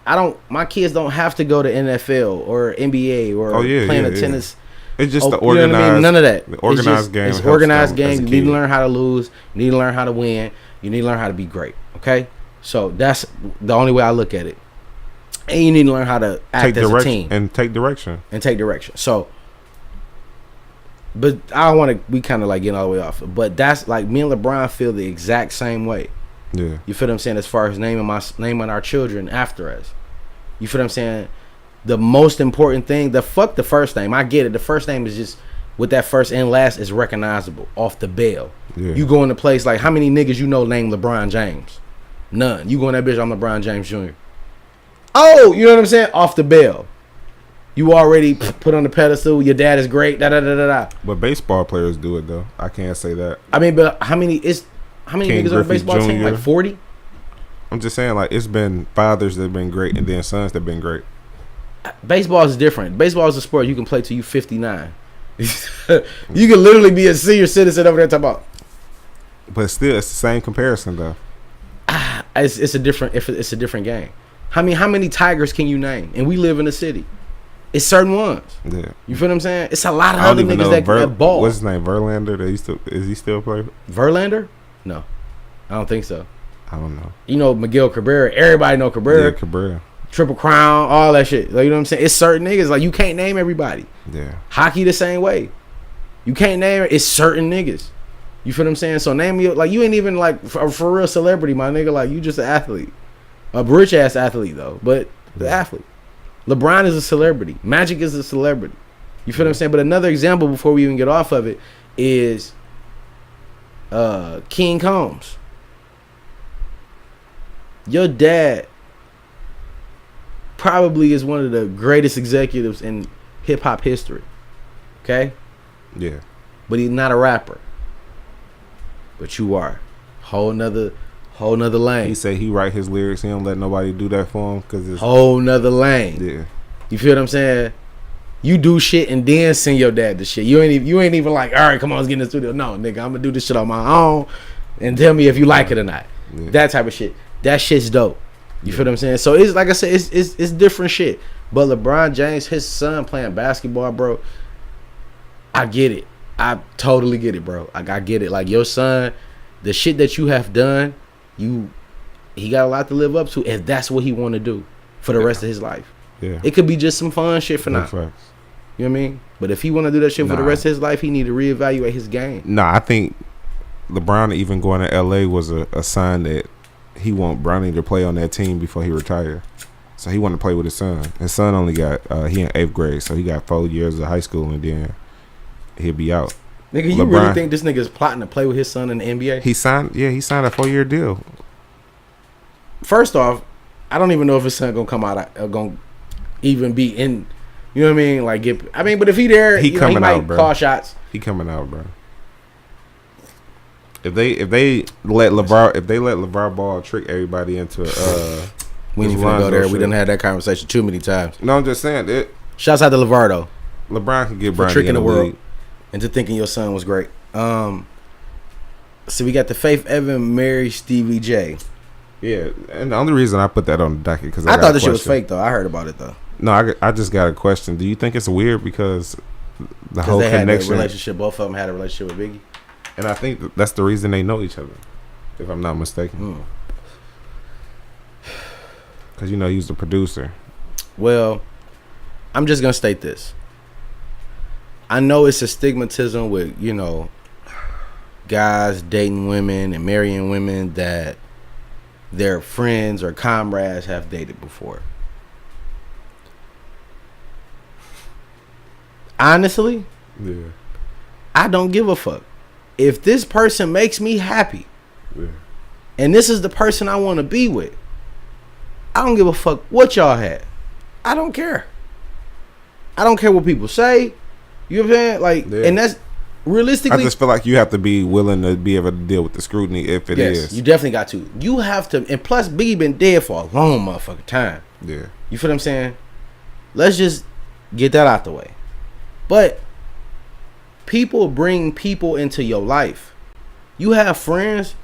my kids don't have to go to NFL or NBA or playing a tennis. It's just the you know what I organized. mean? None of that. The organized game. It's helps organized them as game. a You need to kid. learn how to lose. You need to learn how to win. You need to learn how to be great. Okay, so that's the only way I look at it. And you need to learn how to act as a team and take direction. So, but I don't want to. We kind of like getting all the way off. But that's like me and LeBron feel the exact same way. Yeah. You feel what I'm saying? As far as naming our children after us. You feel what I'm saying? The most important thing, the first name. I get it. The first name is just with that first and last is recognizable off the bail. Yeah. You go in a place like how many niggas you know named LeBron James? None. You go in that bitch, I'm LeBron James Jr. Oh, you know what I'm saying? Off the bail. You already put on the pedestal. Your dad is great. Da da da da da. But baseball players do it though. I can't say that. I mean, but how many niggas on a baseball team? Like 40? I'm just saying, like, it's been fathers that have been great and then sons that have been great. Baseball is different. Baseball is a sport you can play till you 59. You can literally be a senior citizen over there talking about. But still, it's the same comparison though. It's a different game. How many Tigers can you name? And we live in a city. It's certain ones. Yeah. You feel what I'm saying? It's a lot of I don't other even niggas know that ball. What's his name? Verlander. Is he still play? Verlander? No, I don't think so. I don't know. You know Miguel Cabrera. Everybody know Cabrera. Yeah, Cabrera. Triple Crown, all that shit. Like, you know what I'm saying? It's certain niggas. Like, you can't name everybody. Yeah. Hockey the same way. You can't name it. It's certain niggas. You feel what I'm saying? So name me, like, you ain't even like for real celebrity, my nigga. Like, you just an athlete, a rich ass athlete though, but the athlete. LeBron is a celebrity. Magic is a celebrity. You feel what I'm saying? But another example before we even get off of it is King Combs. Your dad probably is one of the greatest executives in hip hop history. Okay? Yeah. But he's not a rapper. But you are. Whole nother lane. He said he write his lyrics. He don't let nobody do that for him because it's whole nother lane. Yeah. You feel what I'm saying? You do shit and then send your dad the shit. You ain't even like, all right, come on, let's get in the studio. No, nigga, I'm gonna do this shit on my own and tell me if you like it or not. Yeah. That type of shit. That shit's dope. You feel what I'm saying? So it's like I said, it's different shit. But LeBron James, his son playing basketball, bro. I get it. I totally get it, bro. Like, I get it. Like, your son, the shit that you have done, he got a lot to live up to if that's what he want to do for the rest of his life. Yeah. It could be just some fun shit for now. Facts. You know what I mean? But if he want to do that shit for the rest of his life, he need to reevaluate his game. Nah, I think LeBron even going to LA was a sign that he want Bronny to play on that team before he retired. So he wanted to play with his son. His son only got he in 8th grade, so he got 4 years of high school and then he'll be out. Nigga, you LeBron, really think this nigga is plotting to play with his son in the NBA? He signed a 4-year deal. First off, I don't even know if his son gonna come out gonna even be in. You know what I mean? Like, but if he there, He coming might out, bro. call shots. He coming out, bro. If they let LeVar Ball trick everybody into We ain't even gonna go there. We done had that conversation too many times. No, I'm just saying it. Shouts out to LeVar though. LeBron can get For Bronny tricking in the the world league. into thinking your son was great. So we got the Faith Evan marry Stevie J. Yeah, and the only reason I put that on the docket because I thought this shit was fake though. I heard about it though. No, I just got a question. Do you think it's weird because the whole They had a connection? relationship. Both of them had a relationship with Biggie. And I think that's the reason they know each other, if I'm not mistaken. Because he was the producer. Well, I'm just gonna state this. I know it's a stigmatism with guys dating women and marrying women that their friends or comrades have dated before. Honestly, Yeah. I don't give a fuck. If this person makes me happy, Yeah. and this is the person I want to be with, I don't give a fuck what y'all had. I don't care. I don't care what people say. You know what I'm saying? Like, Yeah. and that's realistically. I just feel like you have to be willing to be able to deal with the scrutiny if it is. You definitely got to. You have to. And plus, Biggie been dead for a long motherfucking time. Yeah. You feel what I'm saying? Let's just get that out the way. But people bring people into your life. You have friends,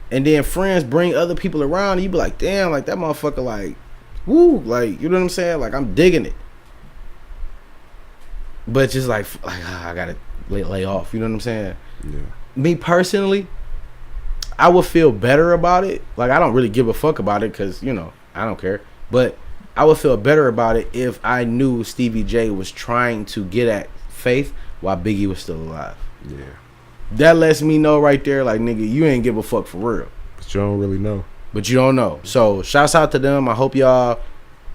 and then friends bring other people around, and you be like, damn, like that motherfucker, like, woo, like, you know what I'm saying? Like, I'm digging it. but just like I gotta lay off. You know what I'm saying? Yeah. Me personally, I would feel better about it. Like, I don't really give a fuck about it because, you know, I don't care. But I would feel better about it if I knew Stevie J was trying to get at Faith while Biggie was still alive. Yeah. That lets me know right there, like, nigga, you ain't give a fuck for real. But you don't really know. But you don't know. So, shouts out to them. I hope y'all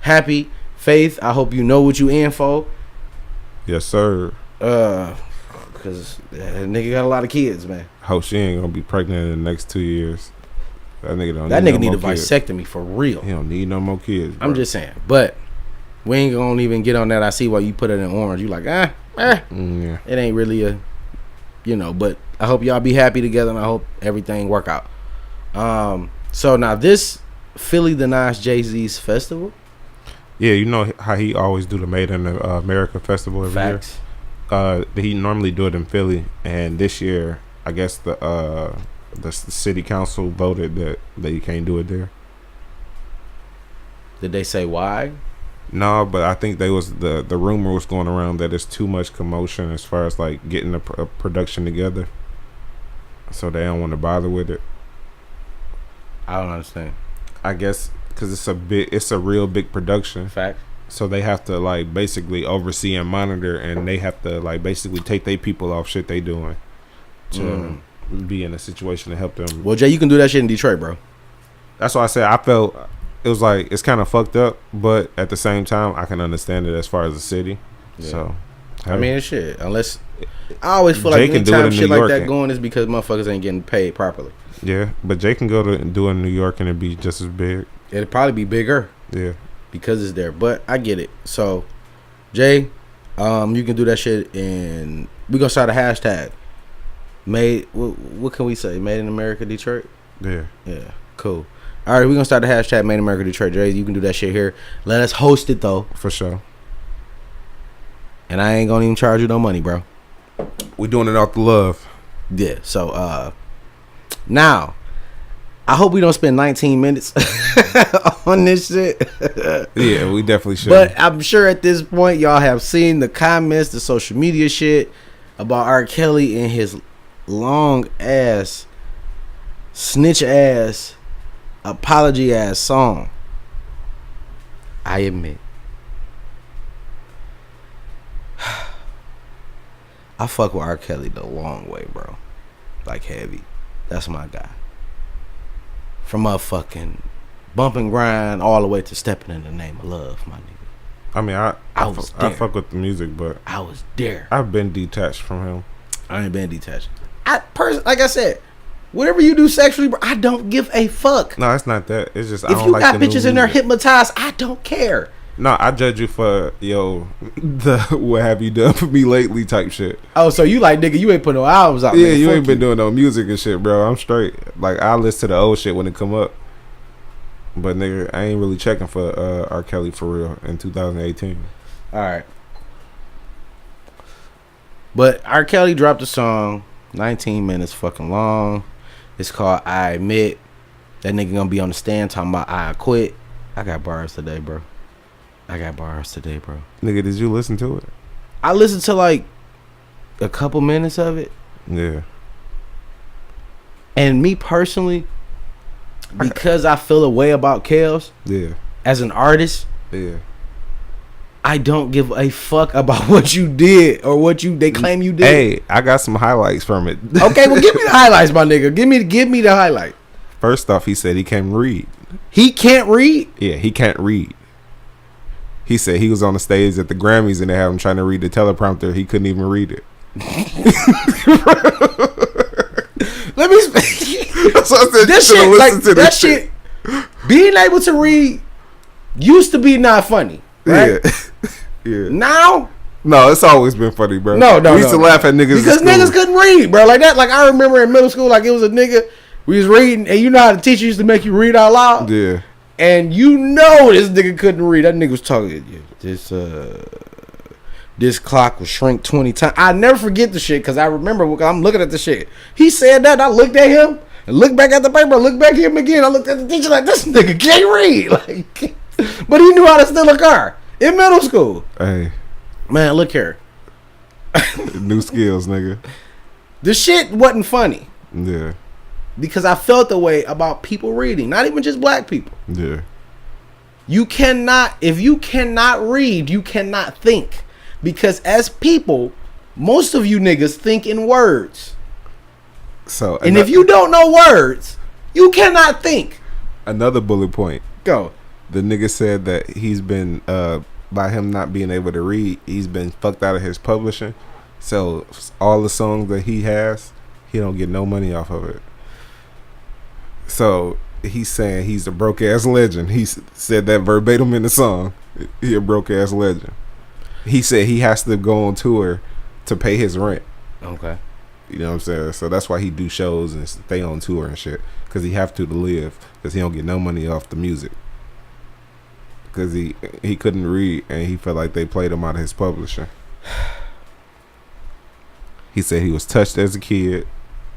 happy. Faith, I hope you know what you in for. Yes, sir. Because that nigga got a lot of kids, man. Hope she ain't gonna be pregnant in the next 2 years. That nigga need a vasectomy for real. He don't need no more kids, bro. I'm just saying. But we ain't gonna even get on that. I see why you put it in orange. You like, Yeah. It ain't really a, you know. But I hope y'all be happy together, and I hope everything work out. So now this Philly denies Jay-Z's festival. Yeah, you know how he always do the Made in America festival every Facts. year. He normally do it in Philly, and this year I guess the city council voted that you can't do it there. Did they say why? No, but I think the rumor was going around that it's too much commotion as far as like getting a production together, so they don't want to bother with it. I don't understand. I guess because it's a real big production. Fact. So they have to like basically oversee and monitor, and they have to like basically take their people off shit they doing to be in a situation to help them. Well, Jay, you can do that shit in Detroit, bro. That's why I said I felt it was like it's kind of fucked up, but at the same time I can understand it as far as the city. Yeah. So I mean, shit. Unless I always feel like anytime shit like that going is because motherfuckers ain't getting paid properly. Yeah, but Jay can go to do it in New York and it'd be just as big. It'd probably be bigger. Yeah. Because it's there. But I get it. So, Jay, you can do that shit, and we're going to start a hashtag. What can we say? Made in America, Detroit? Yeah. Yeah. Cool. All right, we're going to start a hashtag Made in America, Detroit. Jay, you can do that shit here. Let us host it, though. For sure. And I ain't going to even charge you no money, bro. We're doing it out the love. Yeah. So, now, I hope we don't spend 19 minutes on this shit. Yeah, we definitely should. But I'm sure at this point y'all have seen the comments, the social media shit about R. Kelly and his long ass, snitch ass, apology ass song. I admit, I fuck with R. Kelly the long way, bro. Like heavy. That's my guy. From motherfucking bump and grind all the way to stepping in the name of love, my nigga. I mean, I fuck with the music, but I was there. I've been detached from him. I ain't been detached. Like I said, whatever you do sexually, bro, I don't give a fuck. No, it's not that. It's just if you got bitches in there hypnotized, I don't care. No, I judge you for the what have you done for me lately type shit. Oh, so you like, nigga, you ain't put no albums out. Yeah, you ain't been doing no music and shit, bro. I'm straight. Like, I listen to the old shit when it come up. But nigga, I ain't really checking for R. Kelly for real in 2018. All right. But R. Kelly dropped a song, 19 minutes fucking long. It's called I Admit. That nigga gonna be on the stand talking about I quit. I got bars today, bro. Nigga, did you listen to it? I listened to like a couple minutes of it. Yeah. And me personally, because I feel a way about Kels, yeah, as an artist, yeah, I don't give a fuck about what you did or what they claim you did. Hey, I got some highlights from it. Okay, well, give me the highlights, my nigga. Give me the highlight. First off, he said he can't read. He can't read? Yeah, he can't read. He said he was on the stage at the Grammys and they had him trying to read the teleprompter. He couldn't even read it. Let me. So I said, this shit, like that shit. Being able to read used to be not funny, right? Yeah. Yeah. Now, no, it's always been funny, bro. No, we used to laugh at niggas because niggas couldn't read, bro. Like that. Like I remember in middle school, like it was a nigga we was reading, and you know how the teacher used to make you read out loud. Yeah. And you know this nigga couldn't read. That nigga was talking. This clock will shrink 20 times. I never forget the shit because I remember I'm looking at the shit. He said that. I looked at him and looked back at the paper. Looked back at him again. I looked at the teacher like this nigga can't read. Like, but he knew how to steal a car in middle school. Hey, man, look here. New skills, nigga. The shit wasn't funny. Yeah. Because I felt the way about people reading. Not even just black people. Yeah. You cannot, if you cannot read, you cannot think. Because as people, most of you niggas think in words. So, and if you don't know words, you cannot think. Another bullet point. Go. The nigga said that he's been, by him not being able to read, he's been fucked out of his publishing. So all the songs that he has, he don't get no money off of it. So he's saying he's a broke ass legend. He said that verbatim in the song. He a broke ass legend. He said he has to go on tour to pay his rent. Okay. You know what I'm saying? So that's why he do shows and stay on tour and shit. Because he have to live. Because he don't get no money off the music. Because he couldn't read and he felt like they played him out of his publishing. He said he was touched as a kid.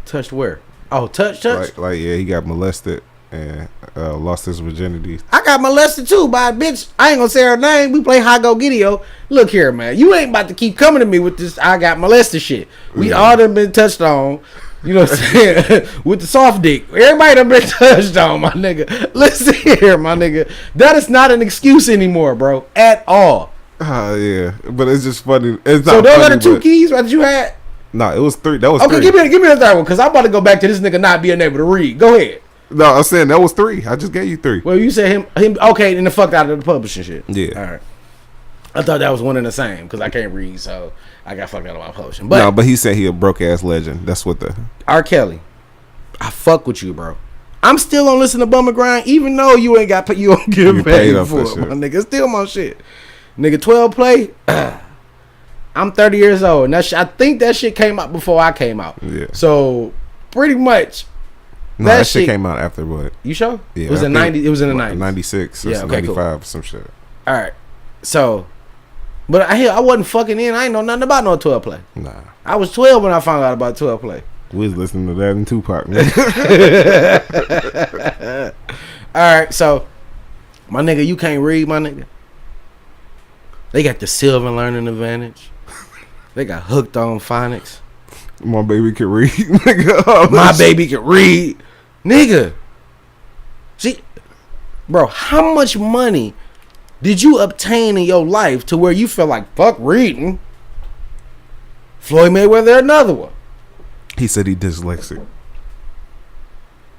Touched where? Oh, touch. Like yeah, he got molested and lost his virginity. I got molested too by a bitch. I ain't gonna say her name. We play High Go Gideo. Look here, man. You ain't about to keep coming to me with this I got molested shit. We all done been touched on. You know what I'm saying? With the soft dick. Everybody done been touched on, my nigga. Listen here, my nigga. That is not an excuse anymore, bro. At all. Yeah. But it's just funny. It's so not those funny, are the two keys that you had? No, it was 3. That was okay, 3. give me the third one, because I'm about to go back to this nigga not being able to read. Go ahead. No, I'm saying that was 3. I just gave you 3. Well, you said him okay, and the fuck out of the publishing shit. Yeah. All right. I thought that was one and the same, because I can't read, so I got fucked out of my publishing. But he said he a broke ass legend. That's what the R.Kelly. I fuck with you, bro. I'm still on Listen to Bummer Grind, even though you ain't got you don't get paid for it, my nigga. Still my shit. Nigga, 12 play. I'm 30 years old. And I think that shit came out before I came out. Yeah. So pretty much. No, that shit came out after what? You sure? Yeah. It was in 90. It was in the 90s. 96 or 95 or some shit. All right. So, but I wasn't fucking in. I ain't know nothing about no 12 play. Nah. I was 12 when I found out about 12 play. We was listening to that in Tupac, man. All right. So, my nigga, you can't read, my nigga. They got the silver learning advantage. They got hooked on phonics. My baby can read, nigga. My baby can read, nigga. See, bro, how much money did you obtain in your life to where you feel like fuck reading? Floyd Mayweather, another one. He said he dyslexic.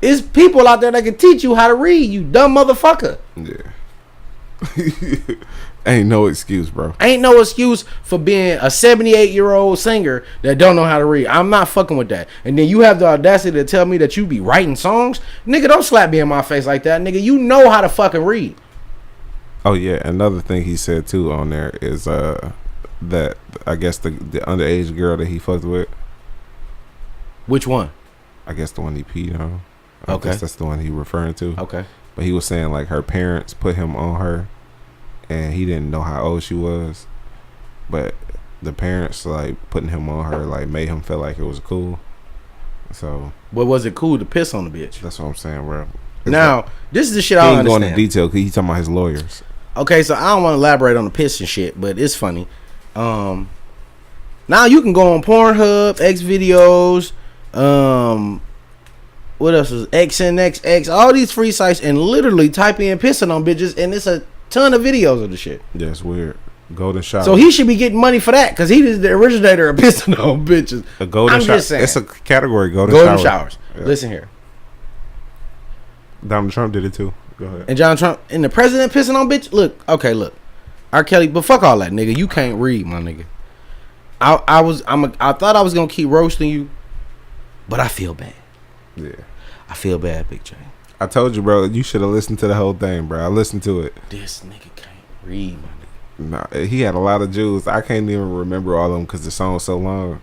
It's people out there that can teach you how to read, you dumb motherfucker. Yeah. Ain't no excuse, bro. Ain't no excuse for being a 78-year-old singer that don't know how to read. I'm not fucking with that. And then you have the audacity to tell me that you be writing songs? Nigga, don't slap me in my face like that. Nigga, you know how to fucking read. Oh, yeah. Another thing he said, too, on there is that, I guess, the underage girl that he fucked with. Which one? I guess the one he peed on. I Okay. guess that's the one he referring to. Okay. But he was saying, like, her parents put him on her. And he didn't know how old she was, but the parents like putting him on her like made him feel like it was cool. So, but was it cool to piss on the bitch? That's what I'm saying, bro. Now, this is the shit I don't understand. He ain't going into detail because he's talking about his lawyers. Okay, so I don't want to elaborate on the piss and shit, but it's funny. Now you can go on Pornhub, X videos, what else is XNXX, all these free sites, and literally type in pissing on bitches, and it's a ton of videos of the shit. Yeah, it's weird. Golden shower. So he should be getting money for that because he is the originator of pissing on bitches. A golden shower. It's a category. Golden showers. Yeah. Listen here. Donald Trump did it too. Go ahead. And John Trump and the president pissing on bitch. Look, R.Kelly, but fuck all that, nigga. You can't read, my nigga. I thought I was gonna keep roasting you, but I feel bad. Yeah, I feel bad, Big J. I told you, bro. You should have listened to the whole thing, bro. I listened to it. This nigga can't read, my nigga. Nah, he had a lot of Jews. I can't even remember all of them because the song's so long.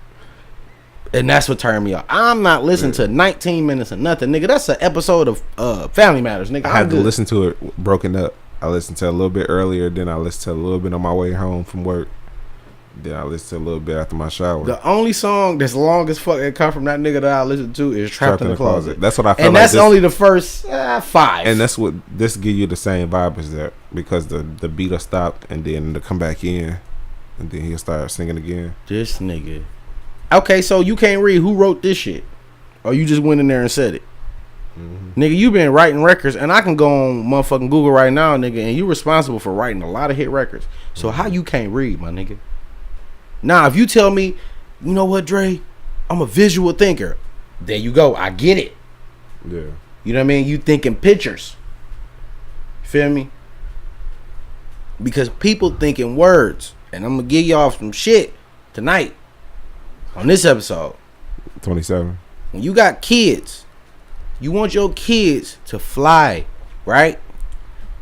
And that's what turned me off. I'm not listening to 19 minutes of nothing, nigga. That's an episode of Family Matters, nigga. I had to listen to it broken up. I listened to it a little bit earlier, then I listened to a little bit on my way home from work. Then I listened to a little bit after my shower. The only song that's long as fuck that come from that nigga that I listen to is Trapped in the Closet. That's what I felt. And that's only the first 5. And that's what this give you the same vibe as that because the beat will stop and then to come back in. and then he'll start singing again. This nigga. Okay, so you can't read. Who wrote this shit? Or you just went in there and said it? Nigga, you been writing records, and I can go on motherfucking Google right now, nigga, and you responsible for writing a lot of hit records. So how you can't read, my nigga? Now, if you tell me, you know what, Dre, I'm a visual thinker. There you go. I get it. Yeah. You know what I mean? You thinking pictures. Feel me? Because people think in words, and I'm gonna give y'all some shit tonight on this episode. 27. When you got kids, you want your kids to fly, right?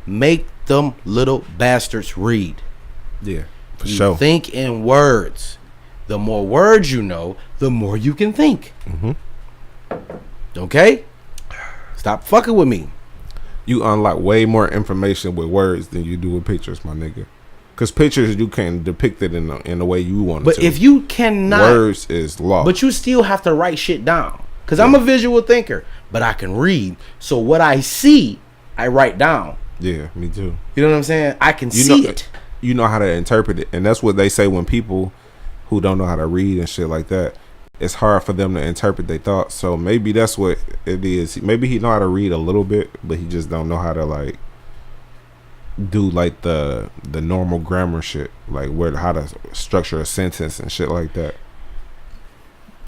Make them little bastards read. Yeah, for You sure. think in words. The more words you know, the more you can think. Okay? Stop fucking with me. You unlock way more information with words than you do with pictures, my nigga. Because pictures, you can depict it in the way you want it But to. if you cannot, words is law. but you still have to write shit down. Because I'm a visual thinker, but I can read. So what I see, I write down. Yeah, me too. You know what I'm saying? I can You see know, it. You know how to interpret it, and that's what they say when people who don't know how to read and shit like that, it's hard for them to interpret their thoughts. So maybe that's what it is. Maybe he know how to read a little bit, but he just don't know how to like do like the normal grammar shit, like how to structure a sentence and shit like that.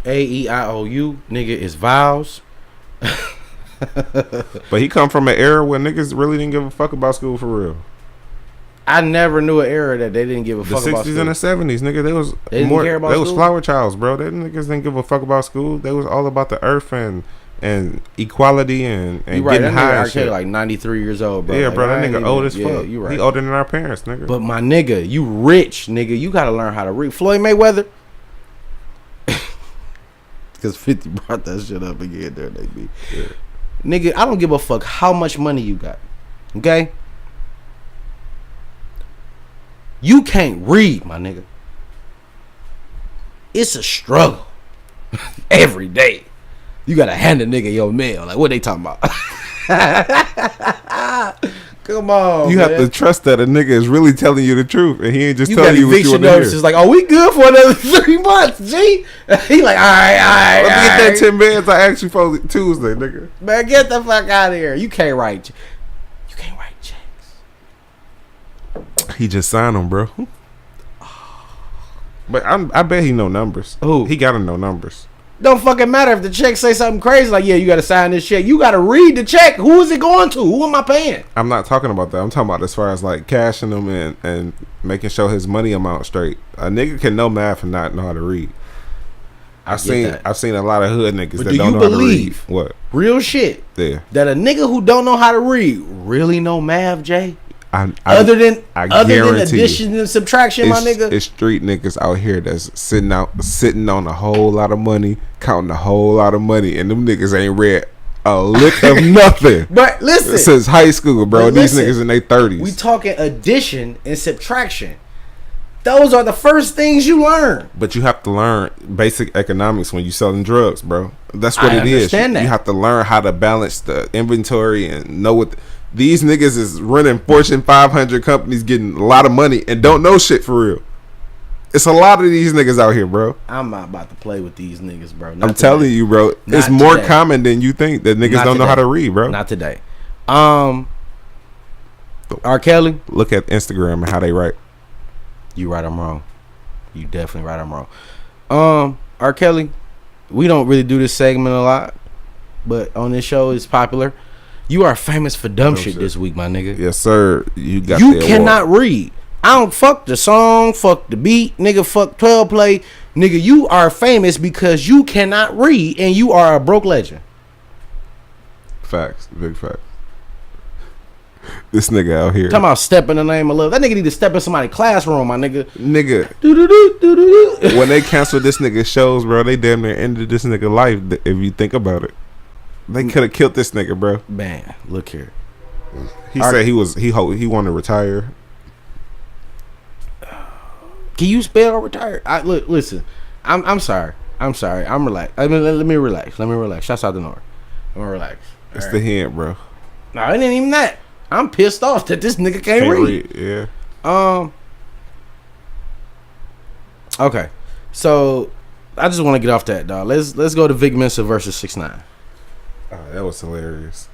A-E-I-O-U, nigga, is vowels. But he come from an era where niggas really didn't give a fuck about school for real. I never knew an era that they didn't give a The fuck about 60s school. and the 70s, nigga, They didn't care about they was school? flower childs, bro. They niggas didn't give a fuck about school. They was all about the earth and equality and You right, getting that high nigga and shit. R.kelli like 93 years old, bro. Yeah, Like, bro, I that ain't nigga even- old as yeah, fuck. You right. He older than our parents, nigga. But my nigga, you rich, nigga. You gotta learn how to read. Floyd Mayweather. Because 50 brought that shit up again there, they be. Yeah. Nigga, I don't give a fuck how much money you got. Okay? You can't read, my nigga. It's a struggle. Every day. You gotta hand a nigga your mail. Like, what they talking about? Come on, You man. have to trust that a nigga is really telling you the truth, and he ain't just You telling got you what you eviction want to hear. notices like, oh, we good for another 3 months, G. He like, all right. Let me get that 10 bands I asked you for Tuesday, nigga. Man, get the fuck out of here. You can't write checks. He just signed them, bro. But I bet he know numbers. Who? He gotta know numbers. Don't fucking matter if the check say something crazy like, yeah, you got to sign this check. You got to read the check. Who is it going to? Who am I paying? I'm not talking about that. I'm talking about as far as like cashing them and making sure his money amount straight. A nigga can know math and not know how to read. I've seen a lot of hood niggas But that do don't you know how to read. believe What? real shit Yeah. that a nigga who don't know how to read really know math, Jay? I Other than guarantee addition and subtraction, my nigga. It's street niggas out here that's sitting on a whole lot of money, counting a whole lot of money, and them niggas ain't read a lick of nothing. But listen, Since high school, bro. But These listen, niggas in their 30s. we talking addition and subtraction. Those are the first things you learn. But you have to learn basic economics when you selling drugs, bro. That's what I it is. understand that. You have to learn how to balance the inventory and know what these niggas is running Fortune 500 companies, getting a lot of money and don't know shit for real. It's a lot of these niggas out here, bro. I'm not about to play with these niggas, bro. I'm telling you, bro. It's Not more today. common than you think that niggas don't know how to read, bro. Not today. R.kelli, Look at Instagram and how they write. you right, I'm wrong. You definitely right, I'm wrong. R.kelli, we don't really do this segment a lot, but on this show it's popular. You are famous for dumb shit this week, my nigga. Yes, sir. You got You the cannot award. read. I don't fuck the song, fuck the beat, nigga, fuck 12 play. Nigga, you are famous because you cannot read and you are a broke legend. Facts. Big facts. This nigga out here. Talking about step in the name of love. That nigga need to step in somebody's classroom, my nigga. Nigga, Do-do-do, do-do-do. when they canceled this nigga shows, bro, they damn near ended this nigga life. If you think about it, they could have killed this nigga, bro. Man, look here. He said he wanted to retire. Can you spell retired? Listen. I'm sorry. I'm relaxed. Let me relax. Shouts out to Nora. I'm gonna relax. It's the hint, bro. No, it ain't even that. I'm pissed off that this nigga can't read. Yeah. Okay, so I just want to get off that, dog. Let's go to Vic Mensa versus 6ix9ine. That was hilarious.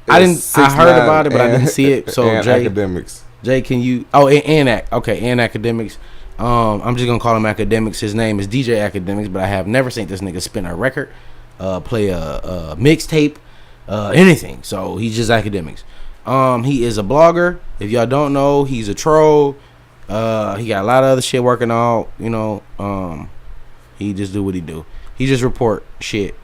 I heard about it, but I didn't see it. So and Jay, Akademiks. Jay, can you? Oh, and Akademiks. I'm just gonna call him Akademiks. His name is DJ Akademiks, but I have never seen this nigga spin a record, play a mixtape, anything. So he's just Akademiks. He is a blogger. If y'all don't know, he's a troll. He got a lot of other shit working out. You know, he just do what he do. He just report shit.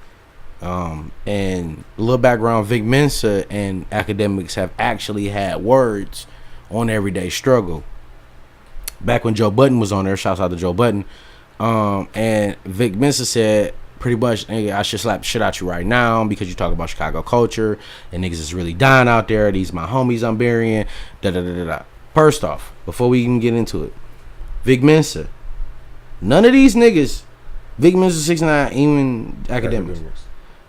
And a little background: Vic Mensa and Akademiks have actually had words on Everyday Struggle. Back when Joe Budden was on there, shouts out to Joe Budden. And Vic Mensa said pretty much, hey, I should slap the shit out you right now because you talk about Chicago culture and niggas is really dying out there. These my homies I'm burying. Da da da da da. First off, before we even get into it, Vic Mensa, none of these niggas, Vic Mensa, 6ix9ine, even Akademiks,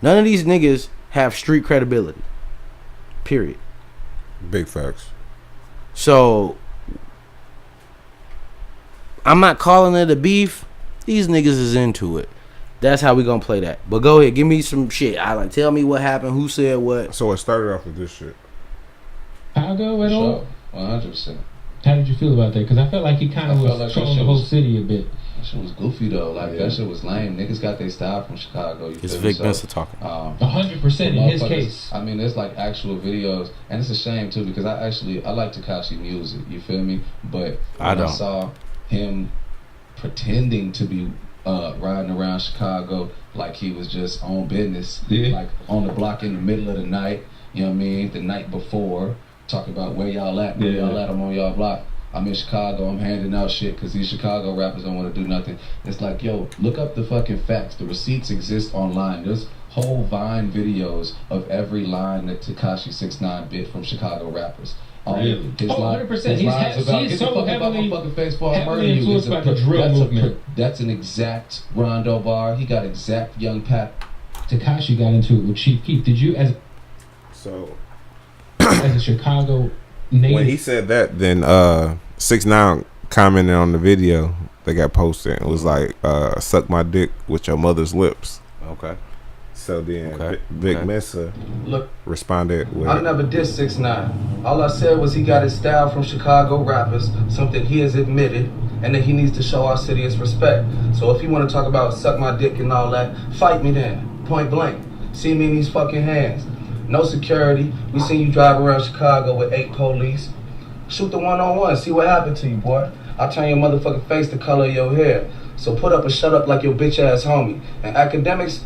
none of these niggas have street credibility. Period. Big facts. So I'm not calling it a beef. These niggas is into it. That's how we gonna play that. But go ahead, give me some shit. Tell me what happened, who said what. So it started off with this shit. Chicago at all? 100%. How did you feel about that? Because I felt like he kind of was like trolling the whole city a bit. That shit was goofy though. Like that shit was lame. Niggas got their style from Chicago. You It's feel Vic me? Mensa talking. 100% in his case. I mean, there's like actual videos, and it's a shame too because I like Tekashi music. You feel me? But when I saw him pretending to be riding around Chicago like he was just on business, like on the block in the middle of the night. You know what I mean? The night before, talk about where y'all at. Where y'all at? I'm on y'all block. I'm in Chicago, I'm handing out shit because these Chicago rappers don't want to do nothing. It's like, yo, look up the fucking facts. The receipts exist online. There's whole Vine videos of every line that Tekashi 6ix9ine bit from Chicago rappers. Really? His 100%. He's so heavily influenced by the drill movement. That's an exact Rondo bar. He got exact Young Pap. Tekashi got into it with Chief Keef. Did you, as a Chicago native? When he said that, then 6ix9ine commented on the video that got posted. It was like, "Suck my dick with your mother's lips." Okay. So then Vic Mensa responded with, I never dissed 6ix9ine. All I said was he got his style from Chicago rappers, something he has admitted, and that he needs to show our city his respect. So if you want to talk about suck my dick and all that, fight me then, point blank. See me in these fucking hands. No security. We seen you drive around Chicago with 8 police. Shoot the one-on-one, see what happened to you, boy. I'll turn your motherfucking face the color of your hair. So put up or shut up like your bitch ass homie. And Akademiks,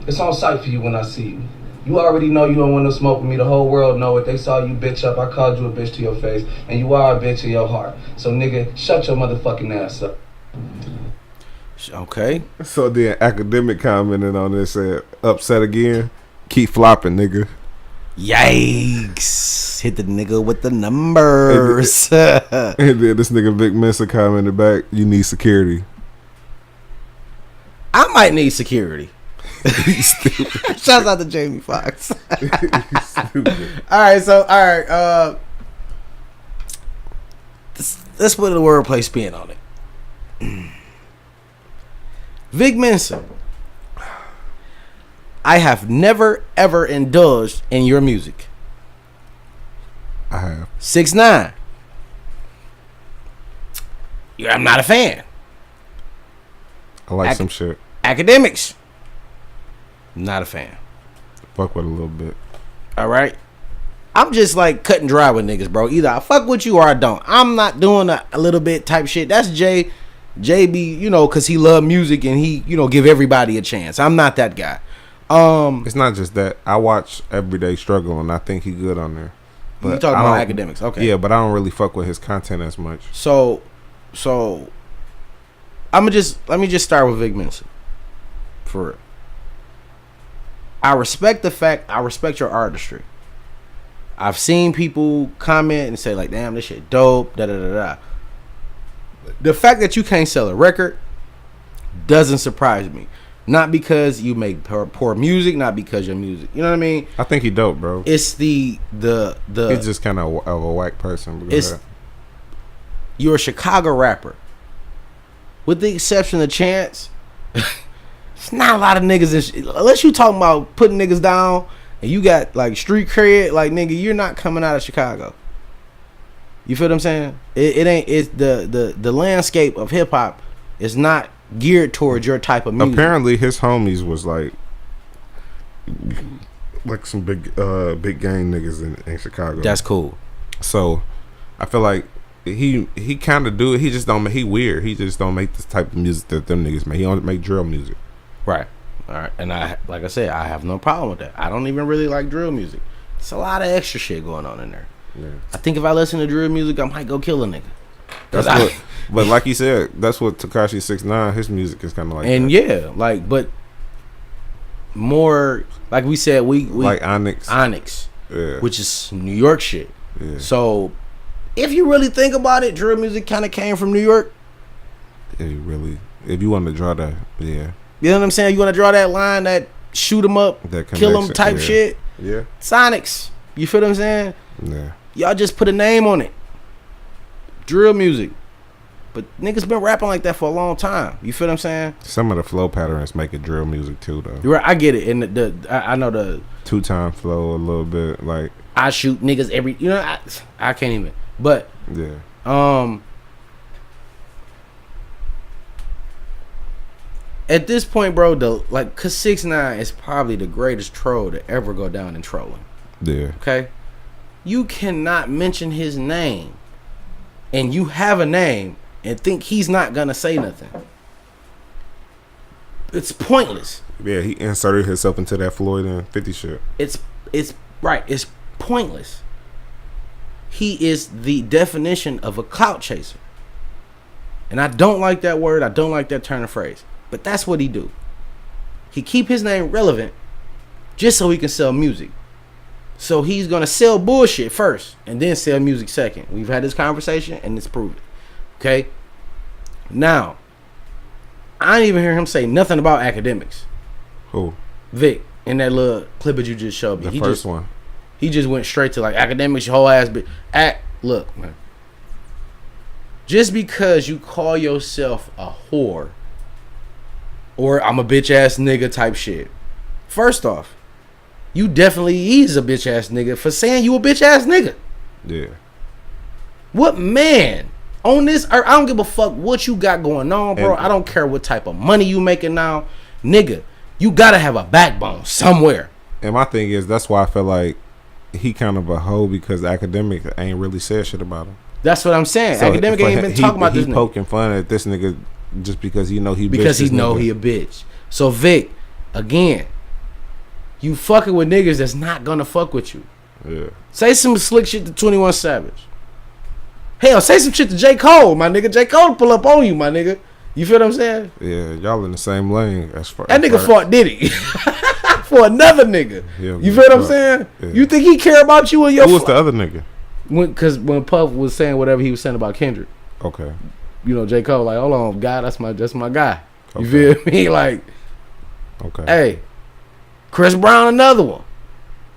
it's on sight for you when I see you. You already know you don't want to smoke with me. The whole world know it. They saw you bitch up. I called you a bitch to your face. And you are a bitch in your heart. So nigga, shut your motherfucking ass up. Okay. So then Akademic commented on this, said, "Upset again? Keep flopping, nigga." Yikes. Hit the nigga with the numbers. And then this nigga Vic Mensa commented back, "You need security." I might need security. Shouts out to Jamie Foxx. All right. Let's put a wordplay spin on it. Vic Mensa, I have never ever indulged in your music. I have. 6ix9ine, I'm not a fan. I like some shit. Akademiks, not a fan. Fuck with a little bit. All right. I'm just like cut and dry with niggas, bro. Either I fuck with you or I don't. I'm not doing a little bit type shit. That's JB, you know, because he love music and he, you know, give everybody a chance. I'm not that guy. It's not just that. I watch Everyday Struggle and I think he good on there. But you talking about Akademiks, okay? Yeah, but I don't really fuck with his content as much. So let me just start with Vic Mensa. For real. I respect your artistry. I've seen people comment and say like, "Damn, this shit dope." Da da da da. The fact that you can't sell a record doesn't surprise me. Not because you make poor music, not because your music. You know what I mean? I think he dope, bro. It's the He's just kind of a whack person. You're a Chicago rapper. with the exception of Chance, it's not a lot of niggas unless you talking about putting niggas down and you got like street cred, like nigga, you're not coming out of Chicago. You feel what I'm saying? It ain't. It's the landscape of hip hop is not geared towards your type of music. Apparently, his homies was like some big gang niggas in Chicago. That's cool. So I feel like he kind of do it. He just don't. He weird. He just don't make this type of music that them niggas make. He don't make drill music. Right. All right. And like I said, I have no problem with that. I don't even really like drill music. It's a lot of extra shit going on in there. Yeah. I think if I listen to drill music, I might go kill a nigga. But like you said, that's what Tekashi 6ix9ine, his music is kind of like. And that. Yeah, like, but more like we said, we like Onyx, yeah, which is New York shit. Yeah. So if you really think about it, drill music kind of came from New York. If you want to draw that, yeah. You know what I'm saying? You want to draw that line, that shoot 'em up, kill 'em type shit. Yeah. Sonics. You feel what I'm saying? Yeah. Y'all just put a name on it. Drill music. But niggas been rapping like that for a long time. You feel what I'm saying? Some of the flow patterns make it drill music too, though. You're right. I get it. And I know the 2-time flow a little bit. Like I shoot niggas every. You know, I can't even. But yeah. At this point, bro, cause 6ix9ine is probably the greatest troll to ever go down in trolling. Yeah. Okay. You cannot mention his name, and you have a name, and think he's not gonna say nothing. It's pointless. Yeah, he inserted himself into that Floyd and 50 shit. It's right. It's pointless. He is the definition of a clout chaser, and I don't like that word. I don't like that turn of phrase. But that's what he do. He keep his name relevant just so he can sell music. So he's gonna sell bullshit first and then sell music second. We've had this conversation and it's proven. Okay. Now, I didn't even hear him say nothing about academics. Who? Vic, in that little clip that you just showed me. The first one. He just went straight to like academics, your whole ass. But look, man. Just because you call yourself a whore or I'm a bitch ass nigga type shit. First off, you definitely is a bitch ass nigga for saying you a bitch ass nigga. Yeah. What man on this earth? I don't give a fuck what you got going on, bro. I don't care what type of money you making now, nigga. You gotta have a backbone somewhere. And my thing is, that's why I feel like he kind of a hoe because academic ain't really said shit about him. That's what I'm saying. So academic ain't been talking about this nigga. He poking fun at this nigga just because he know he because he know he a bitch. So Vic, again, you fucking with niggas that's not gonna fuck with you. Yeah. Say some slick shit to 21 Savage. Hell, say some shit to J. Cole, my nigga. J. Cole pull up on you, my nigga. You feel what I'm saying? Yeah, y'all in the same lane. That nigga fought Diddy for another nigga. You feel what I'm saying? Yeah. You think he care about you and your? Who was the other nigga? Because when Puff was saying whatever he was saying about Kendrick. Okay. You know, J. Cole like, hold on, guy, that's my guy. You feel me? Like, okay. Hey, Chris Brown, another one.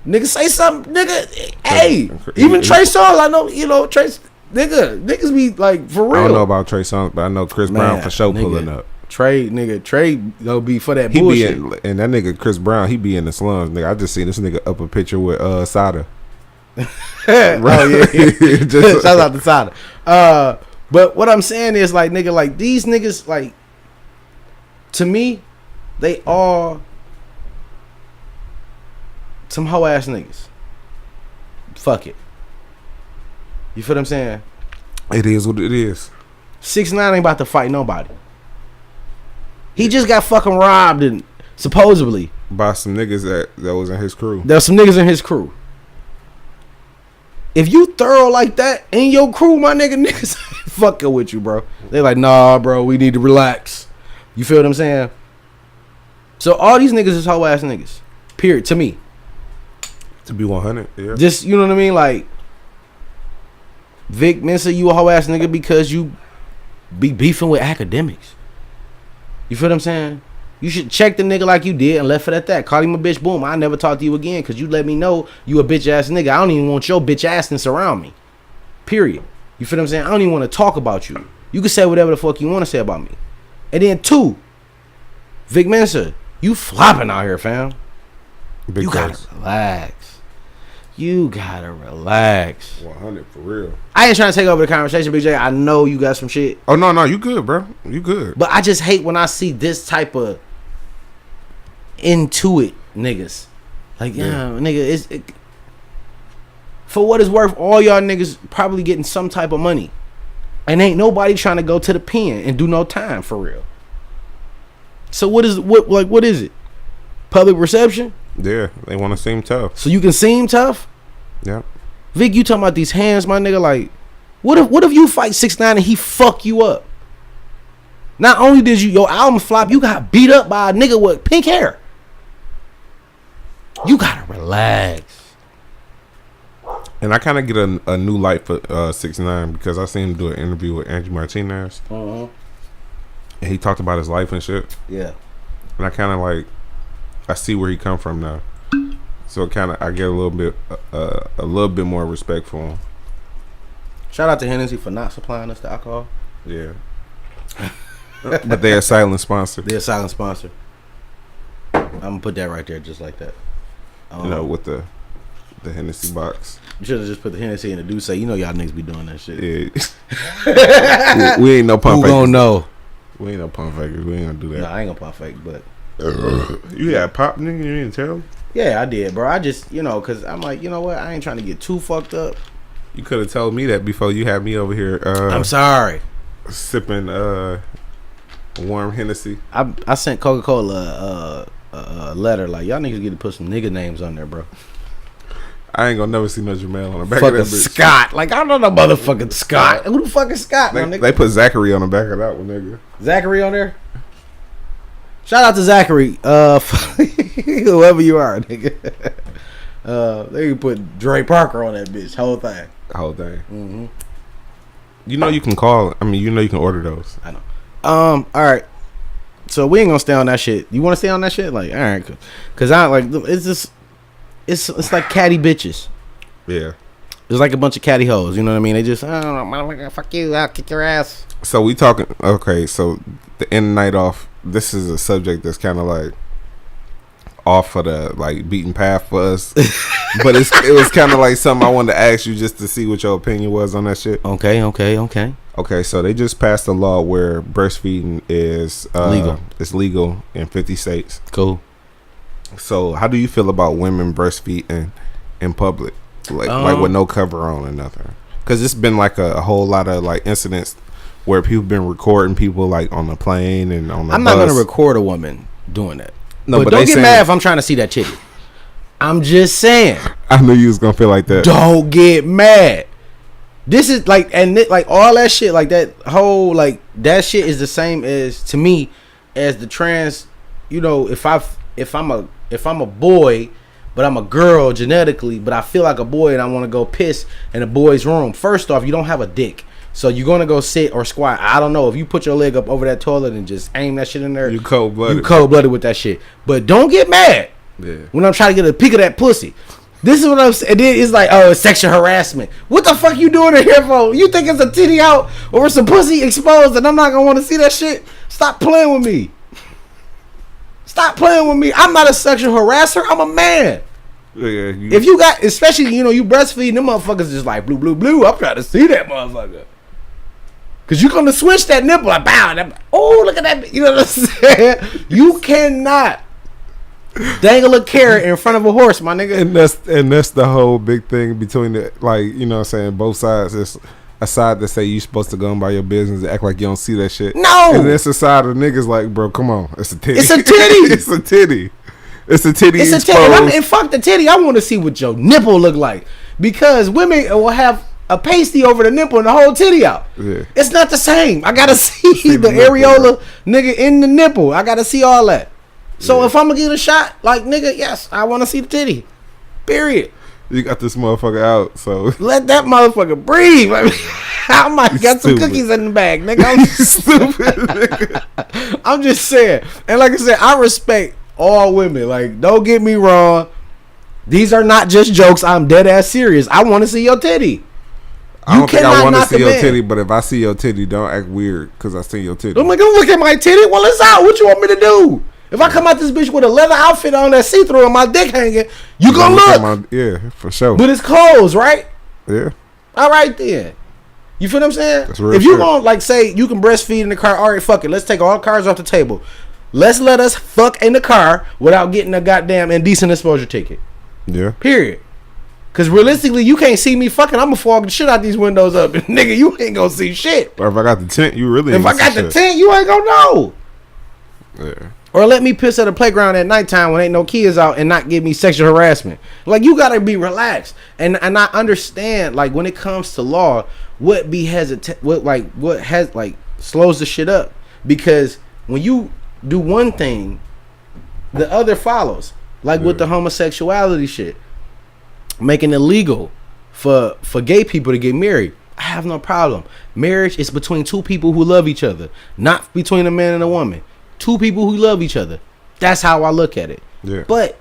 Nigga, say something, nigga. Hey, even Trey Songz, I know, you know, Trey, niggas be like, for real. I don't know about Trey Songz, but I know Chris Brown for sure pulling up. Trey gonna be for that bullshit. And that nigga Chris Brown, he be in the slums, nigga. I just seen this nigga up a picture with Sada. Oh yeah. Shout out to Sada. But what I'm saying is, like, nigga, like, these niggas, like, to me, they are some hoe ass niggas. Fuck it. You feel what I'm saying? It is what it is. 6ix9ine ain't about to fight nobody. He just got fucking robbed and supposedly by some niggas that was in his crew. There's some niggas in his crew. If you thorough like that in your crew, my niggas fucking with you, bro. They like, nah, bro, we need to relax. You feel what I'm saying? So all these niggas is hoe ass niggas. Period. To me. To be 100, yeah. Just, you know what I mean? Like, Vic Mensa, you a hoe ass nigga because you be beefing with academics. You feel what I'm saying? You should check the nigga like you did and left it at that. Call him a bitch, boom. I never talk to you again because you let me know you a bitch ass nigga. I don't even want your bitch assness around me. Period. You feel what I'm saying? I don't even want to talk about you. You can say whatever the fuck you want to say about me. And then 2, Vic Mensa, you flopping out here, fam. Big you case. gotta relax. You gotta relax. 100 for real. I ain't trying to take over the conversation, BJ. I know you got some shit. Oh no, you good, bro. You good. But I just hate when I see this type of into it niggas. Like, nigga, for what it's worth, all y'all niggas probably getting some type of money. And ain't nobody trying to go to the pen and do no time for real. So what is it? Public perception? Yeah, they want to seem tough. So you can seem tough? Yeah. Vic, you talking about these hands, my nigga? Like, what if you fight 6ix9ine and he fuck you up? Not only did your album flop, you got beat up by a nigga with pink hair. You gotta relax. And I kind of get a new light for 6ix9ine because I seen him do an interview with Angie Martinez. Uh-huh. And he talked about his life and shit. Yeah. And I kind of like, I see where he come from now. So I get a little bit more respect for him. Shout out to Hennessy for not supplying us the alcohol. Yeah. But they're a silent sponsor. They're a silent sponsor. I'm gonna put that right there just like that. With the Hennessy box. You should have just put the Hennessy in the do say, y'all niggas be doing that shit. Yeah. we ain't no pump fakers. Who gonna know? We ain't no pump fakers. We ain't gonna do that. No, I ain't gonna pump fake, but you got pop, nigga? You didn't tell him? Yeah, I did, bro. I just, cause I'm like, you know what? I ain't trying to get too fucked up. You could have told me that before you had me over here. I'm sorry. Sipping warm Hennessy. I sent Coca-Cola a letter like, y'all niggas get to put some nigga names on there, bro. I ain't gonna never see no Jermell on the back fucking of that bitch. Scott. Like, I don't know motherfucking Scott. Who the fuck is Scott, my nigga? They put Zachary on the back of that one, nigga. Zachary on there? Shout out to Zachary. Whoever you are, nigga. They put Dre Parker on that bitch. Whole thing. Mm-hmm. You can call. I mean, you can order those. I know. All right. So we ain't gonna stay on that shit. You want to stay on that shit? Like, all right, cause I like it's just it's like catty bitches. Yeah. There's like a bunch of catty hoes. You know what I mean? They just motherfucker, fuck you, I'll kick your ass. So we talking. Okay, so the end of the night off. This is a subject that's kind of like off of the like beaten path for us, but it was kind of like something I wanted to ask you just to see what your opinion was on that shit. Okay. So they just passed a law where breastfeeding is legal. It's legal in 50 states. Cool. So how do you feel about women breastfeeding in public, like with no cover on or nothing? Because it's been like a whole lot of like incidents where people been recording people like on the plane and on the I'm bus. not gonna record a woman doing that. No, but don't get mad if I'm trying to see that titty. I'm just saying. I knew you was gonna feel like that. Don't get mad. This is like, and like all that shit, like that whole like that shit is the same as to me as the trans. If I'm a boy, but I'm a girl genetically, but I feel like a boy and I want to go piss in a boy's room. First off, you don't have a dick. So you're going to go sit or squat. I don't know. If you put your leg up over that toilet and just aim that shit in there, you cold-blooded. You cold-blooded with that shit. But don't get mad when I'm trying to get a peek of that pussy. This is what I'm saying. It's like, oh, it's sexual harassment. What the fuck you doing in here for? You think it's a titty out or some pussy exposed and I'm not going to want to see that shit? Stop playing with me. I'm not a sexual harasser. I'm a man. Yeah, if you got, especially, you breastfeeding, them motherfuckers just like, blue, blue, blue. I'm trying to see that motherfucker. Cause you're gonna switch that nipple, like, bow. Oh, look at that! You know what I'm saying? You cannot dangle a carrot in front of a horse, my nigga. And that's the whole big thing between the what I'm saying, both sides. It's a side that say you supposed to go about your business and act like you don't see that shit. No, and there's a side of niggas like, bro, come on, it's a titty. It's a titty. It's a titty. It's a titty. It's a titty. And fuck the titty. I want to see what your nipple look like because women will have a pasty over the nipple and the whole titty out. Yeah. It's not the same. I gotta see the areola nigga in the nipple. I gotta see all that. So if I'm gonna get a shot, like nigga, yes, I want to see the titty. Period. You got this motherfucker out, so let that motherfucker breathe. I might got some cookies in the bag, nigga. I'm stupid. Nigga. I'm just saying. And like I said, I respect all women. Like, don't get me wrong. These are not just jokes. I'm dead ass serious. I want to see your titty. I don't think I want to see your titty, but if I see your titty, don't act weird because I see your titty. I'm like, don't look at my titty. Well, it's out. What you want me to do? If I come out this bitch with a leather outfit on that see-through and my dick hanging, you gonna look. Yeah, for sure. But it's clothes, right? Yeah. All right then. You feel what I'm saying? That's real if you shit. gonna like say you can breastfeed in the car, all right, fuck it. Let's take all the cars off the table. Let's let us fuck in the car without getting a goddamn indecent exposure ticket. Yeah. Period. Cause realistically, you can't see me fucking. I'm gonna fog the shit out these windows up, and nigga, you ain't gonna see shit. Or if I got the tent, you really. If I got the tent, you ain't gonna know. Yeah. Or let me piss at a playground at nighttime when ain't no kids out and not give me sexual harassment. Like, you gotta be relaxed. And I understand, like, when it comes to law, what slows the shit up. Because when you do one thing, the other follows. Like with the homosexuality shit. Making it legal for gay people to get married. I have no problem. Marriage is between two people who love each other, not between a man and a woman. Two people who love each other. That's how I look at it. Yeah. But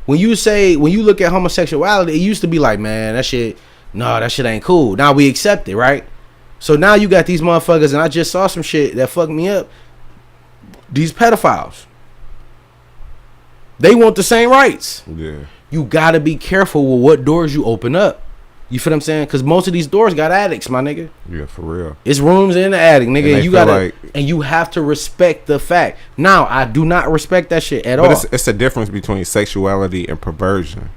when you look at homosexuality, it used to be like, man, that shit ain't cool. Now we accept it, right? So now you got these motherfuckers, and I just saw some shit that fucked me up. These pedophiles. They want the same rights. Yeah. You gotta be careful with what doors you open up. You feel what I'm saying? Because most of these doors got addicts, my nigga. Yeah, for real. It's rooms in the attic, nigga. And you gotta, like, and you have to respect the fact. Now, I do not respect that shit at all. But it's a difference between sexuality and perversion.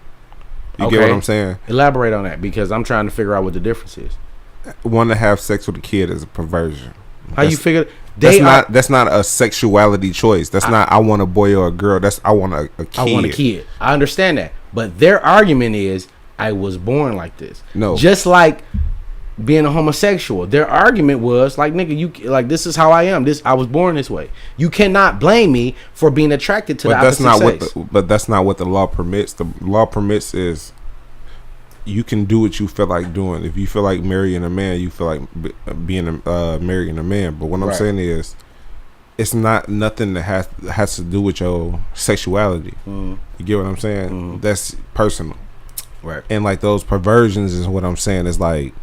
You get what I'm saying? Elaborate on that, because I'm trying to figure out what the difference is. One to have sex with a kid is a perversion. How you figure? That's not a sexuality choice. That's not I want a boy or a girl. That's I want a kid. I want a kid. I understand that, but their argument is I was born like this. No, just like being a homosexual. Their argument was like, nigga, you like this is how I am. I was born this way. You cannot blame me for being attracted to the opposite sex. But that's not what the law permits. The law permits is you can do what you feel like doing. If you feel like marrying a man, you feel like marrying a man. But what I'm saying is, it's not nothing that has to do with your sexuality. You get what I'm saying? That's personal. Right. And like those perversions is what I'm saying is like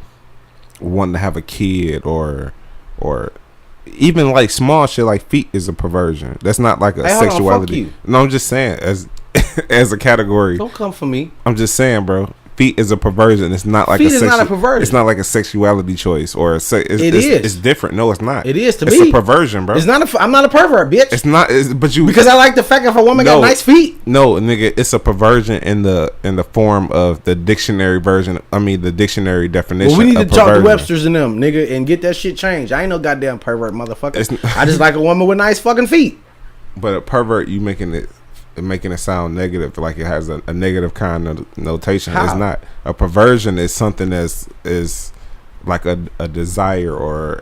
wanting to have a kid or even like small shit like feet is a perversion. That's not like a sexuality. No, I'm just saying as a category. Don't come for me. I'm just saying, bro. Feet is a perversion. It's not like feet is not a perversion. It's not like a sexuality choice or it is. It's different. No, it's not. It is to me. It's a perversion, bro. It's not. I'm not a pervert, bitch. It's not. But you because I like the fact if a woman got nice feet. No, nigga, it's a perversion in the form of the dictionary version. I mean, the dictionary definition. Well, we need to talk to Webster's and them, nigga, and get that shit changed. I ain't no goddamn pervert, motherfucker. I just like a woman with nice fucking feet. But a pervert, you making it sound negative, like it has a negative kind of notation. How? It's not. A perversion is something that's is like a desire or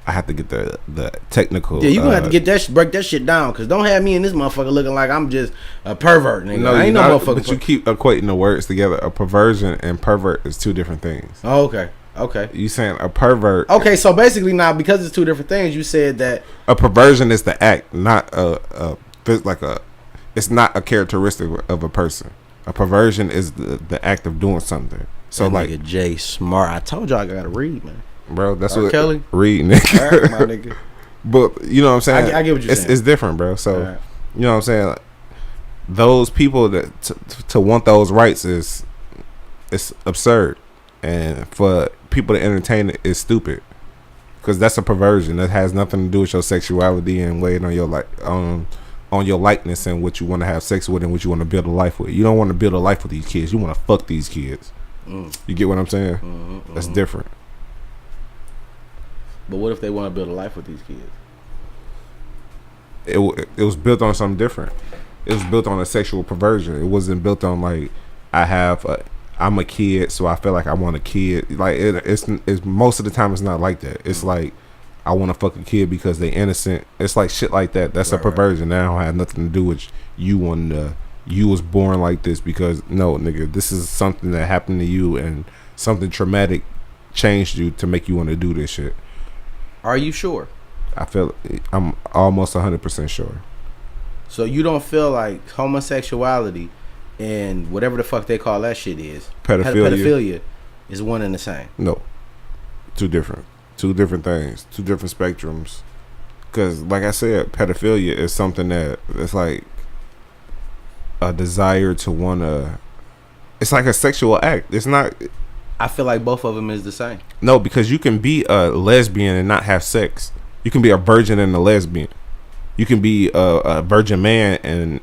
I have to get the technical. Yeah, you gonna have to get that break that shit down, because don't have me and this motherfucker looking like I'm just a pervert, nigga. No, I ain't no motherfucker. But you keep equating the words together. A perversion and pervert is two different things. Oh, okay. You saying a pervert? Okay, so basically now, because it's two different things, you said that a perversion is the act, not it's not a characteristic of a person. A perversion is the act of doing something. So like nigga Jay Smart, I told y'all I gotta read, man. Bro, that's R.kelly what read, nigga. All right, my nigga. But you know what I'm saying? I get what you're saying. It's different, bro. So right. You know what I'm saying? Like, those people that to want those rights it's absurd, and for people to entertain it is stupid, because that's a perversion that has nothing to do with your sexuality and weighing on your on your likeness and what you want to have sex with and what you want to build a life with. You don't want to build a life with these kids. You want to fuck these kids. You get what I'm saying? That's different. But what if they want to build a life with these kids? It was built on something different. It was built on a sexual perversion. It wasn't built on like I'm a kid, so I feel like I want a kid. Like it's most of the time it's not like that. It's like I want to fuck a kid because they innocent. It's like shit like that. That's a perversion. That don't have nothing to do with you wanting to. You was born like this because no, nigga, this is something that happened to you and something traumatic changed you to make you want to do this shit. Are you sure? I'm almost 100% sure. So you don't feel like homosexuality and whatever the fuck they call that shit is pedophilia is one and the same? No, two different things, two different spectrums. Because, like I said, pedophilia is something that it's like a desire to want to. It's like a sexual act. It's not. I feel like both of them is the same. No, because you can be a lesbian and not have sex. You can be a virgin and a lesbian. You can be a virgin man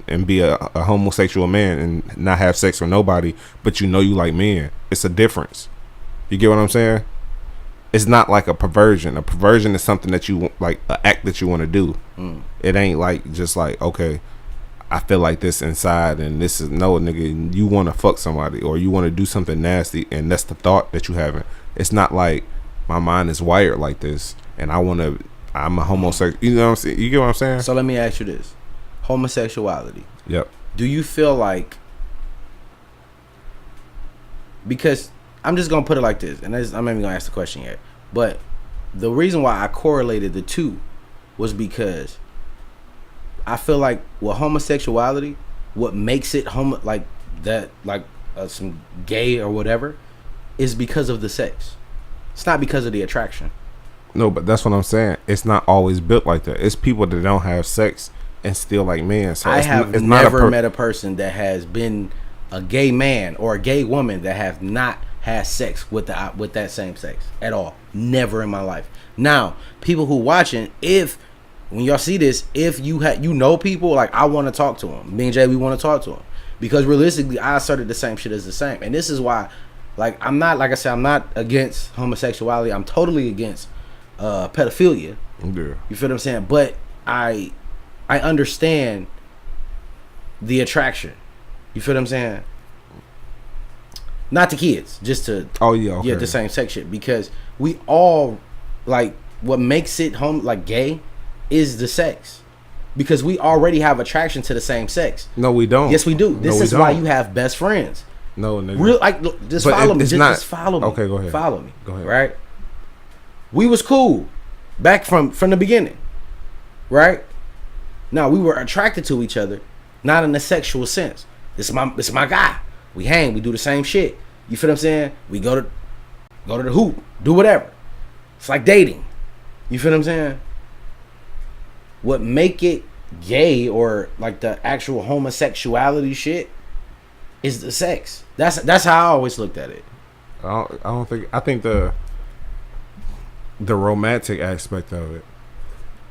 and be a homosexual man and not have sex with nobody, but you know you like men. It's a difference. You get what I'm saying? It's not like a perversion. A perversion is something that you like, an act that you want to do. It ain't like just like, okay, I feel like this inside, and this is no, nigga. You want to fuck somebody or you want to do something nasty, and that's the thought that you having. It's not like my mind is wired like this, and I'm a homosexual. You know what I'm saying? You get what I'm saying? So let me ask you this: homosexuality. Yep. Do you feel like, because I'm just gonna put it like this, and I'm not even gonna ask the question yet, but the reason why I correlated the two was because I feel like with homosexuality, what makes it some gay or whatever, is because of the sex. It's not because of the attraction. No, but that's what I'm saying. It's not always built like that. It's people that don't have sex and still like men. So I have never met a person that has been a gay man or a gay woman that have not had sex with that same sex at all. Never in my life. Now, people who watching, when y'all see this, if you know people, like, I want to talk to them. Me and Jay, we want to talk to them, because realistically, I started the same shit as the same, and this is why, like, I'm not against homosexuality. I'm totally against pedophilia. Yeah. You feel what I'm saying? But I understand the attraction. You feel what I'm saying? Not to kids, just to the same sex shit, because we all, like, what makes it gay is the sex, because we already have attraction to the same sex. No, we don't. Yes, we do. This is why you have best friends. No, nigga. Real, like, look, just follow me. Just follow me. Okay, go ahead. Follow me. Go ahead. Right? We was cool back from the beginning. Right? Now, we were attracted to each other, not in a sexual sense. This is my guy. We hang. We do the same shit. You feel what I'm saying? We go to the hoop. Do whatever. It's like dating. You feel what I'm saying? What make it gay, or like the actual homosexuality shit, is the sex. That's how I always looked at it. I think the romantic aspect of it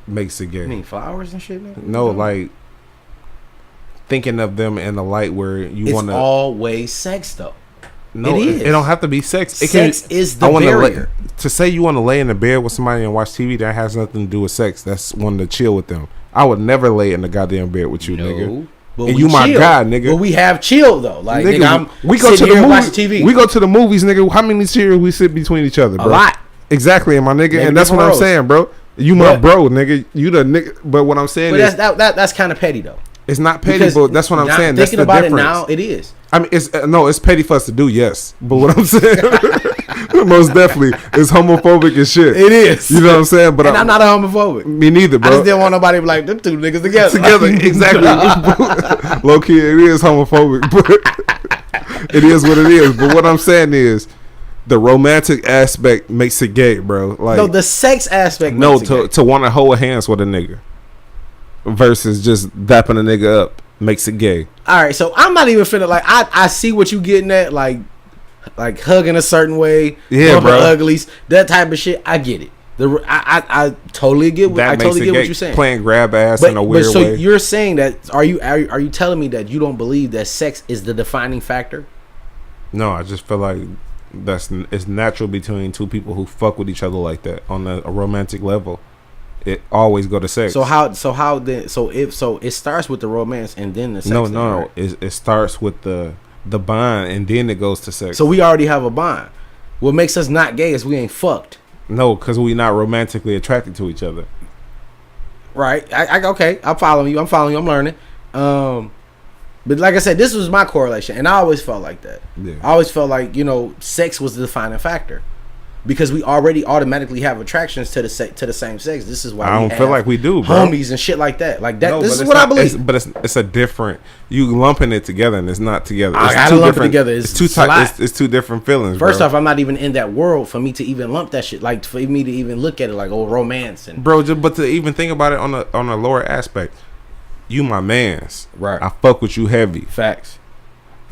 makes it gay. You mean flowers and shit? No, like thinking of them in the light where you want to. It's always sex, though. No, it is. It don't have to be sex. Sex is the barrier. To say you want to lay in the bed with somebody and watch TV, that has nothing to do with sex. That's wanting to chill with them. I would never lay in the goddamn bed with you, nigga. But and you my guy, nigga. But we have chill though. Like, nigga, we go to the movies. TV. We go to the movies, nigga. How many chairs we sit between each other, bro? A lot. Exactly, my nigga. Maybe and that's what I'm saying, bro. You my bro, nigga. You the nigga. But what I'm saying is that's kind of petty though. It's not petty, but that's what I'm saying. That's the difference. Thinking about it now, it is. I mean, it's petty for us to do, yes. But what I'm saying, most definitely, it's homophobic and shit. It is. You know what I'm saying? But I'm not a homophobic. Me neither, bro. I just didn't want nobody to be like, them two niggas together. Exactly. Low key, it is homophobic, but it is what it is. But what I'm saying is, the romantic aspect makes it gay, bro. Like, no, the sex aspect makes it gay. To want to hold hands with a nigga versus just dapping a nigga up makes it gay. All right, so I'm not even finna, like, I see what you getting at, like hugging a certain way, yeah, bro, uglies, that type of shit. I get it. I totally get what you're saying. Playing grab ass in a weird way. So you're saying that? Are you telling me that you don't believe that sex is the defining factor? No, I just feel like it's natural between two people who fuck with each other like that on a romantic level. It always go to sex. So it starts with the romance and then the sex. No, right? it starts with the bond and then it goes to sex. So we already have a bond. What makes us not gay is we ain't fucked. No, because we not romantically attracted to each other. Right. Okay. I'm following you. I'm learning. But like I said, this was my correlation, and I always felt like that. Yeah. I always felt like, sex was the defining factor. because we already automatically have attractions to the same sex. This is why I don't feel like we do, bro. Homies and shit like that. Like that. No, this is what I believe. But it's a different. You lumping it together and it's not together. I gotta lump it together. It's two types. It's two different feelings. First off, I'm not even in that world for me to even lump that shit. Like for me to even look at it like romance and but to even think about it on a lower aspect, you my mans. Right. I fuck with you heavy. Facts.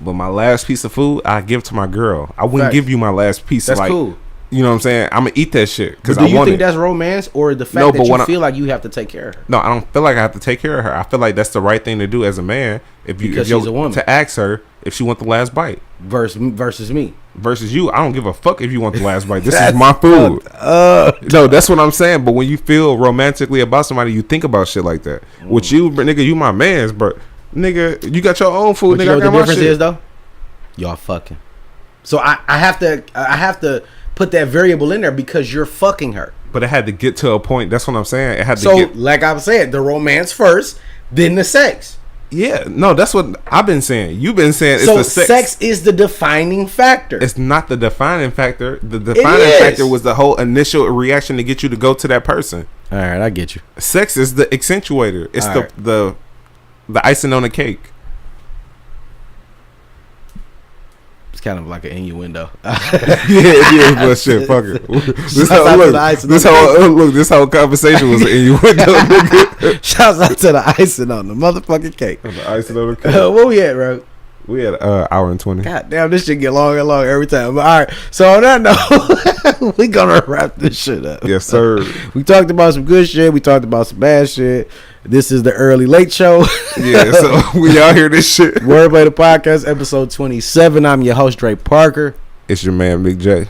But my last piece of food, I give to my girl. I wouldn't Facts. give you my last piece. That's like, cool. You know what I'm saying? I'm gonna eat that shit because I want it. Do you think that's romance or the fact that you feel like you have to take care of her? No, I don't feel like I have to take care of her. I feel like that's the right thing to do as a man. Because she's a woman. To ask her if she want the last bite. Versus me. Versus you. I don't give a fuck if you want the last bite. This is my food. No, that's what I'm saying. But when you feel romantically about somebody, you think about shit like that. With you, nigga, you my mans, but nigga, you got your own food. But nigga, you know I what got the my difference shit. is though? Y'all fucking. So I have to put that variable in there because you're fucking her. But it had to get to a point. That's what I'm saying. It had to get. So like I was saying, the romance first, then the sex. Yeah, no, that's what I've been saying. You've been saying it's the sex. Sex is the defining factor. It's not the defining factor. The defining factor was the whole initial reaction to get you to go to that person. All right, I get you. Sex is the accentuator. It's the icing on the cake. It's kind of like an innuendo. Yeah, it is, but shit, fuck it. This whole conversation was an innuendo. Shouts out to the icing on the motherfucking cake. The icing on the cake. Where we at, bro? We had hour and 20. God damn, this shit get longer and longer every time. But all right, so on that note, we gonna wrap this shit up. Yes, sir. We talked about some good shit. We talked about some bad shit. This is the Early Late Show. Yeah, so we out here this shit. Wordplay The Podcast, episode 27. I'm your host, Dre Parker. It's your man, Big J.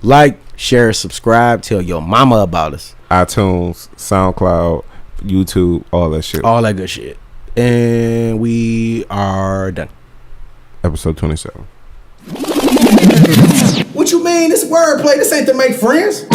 Like, share, subscribe. Tell your mama about us. iTunes, SoundCloud, YouTube, all that shit. All that good shit. And we are done. Episode 27. What you mean? This wordplay. This ain't to make friends.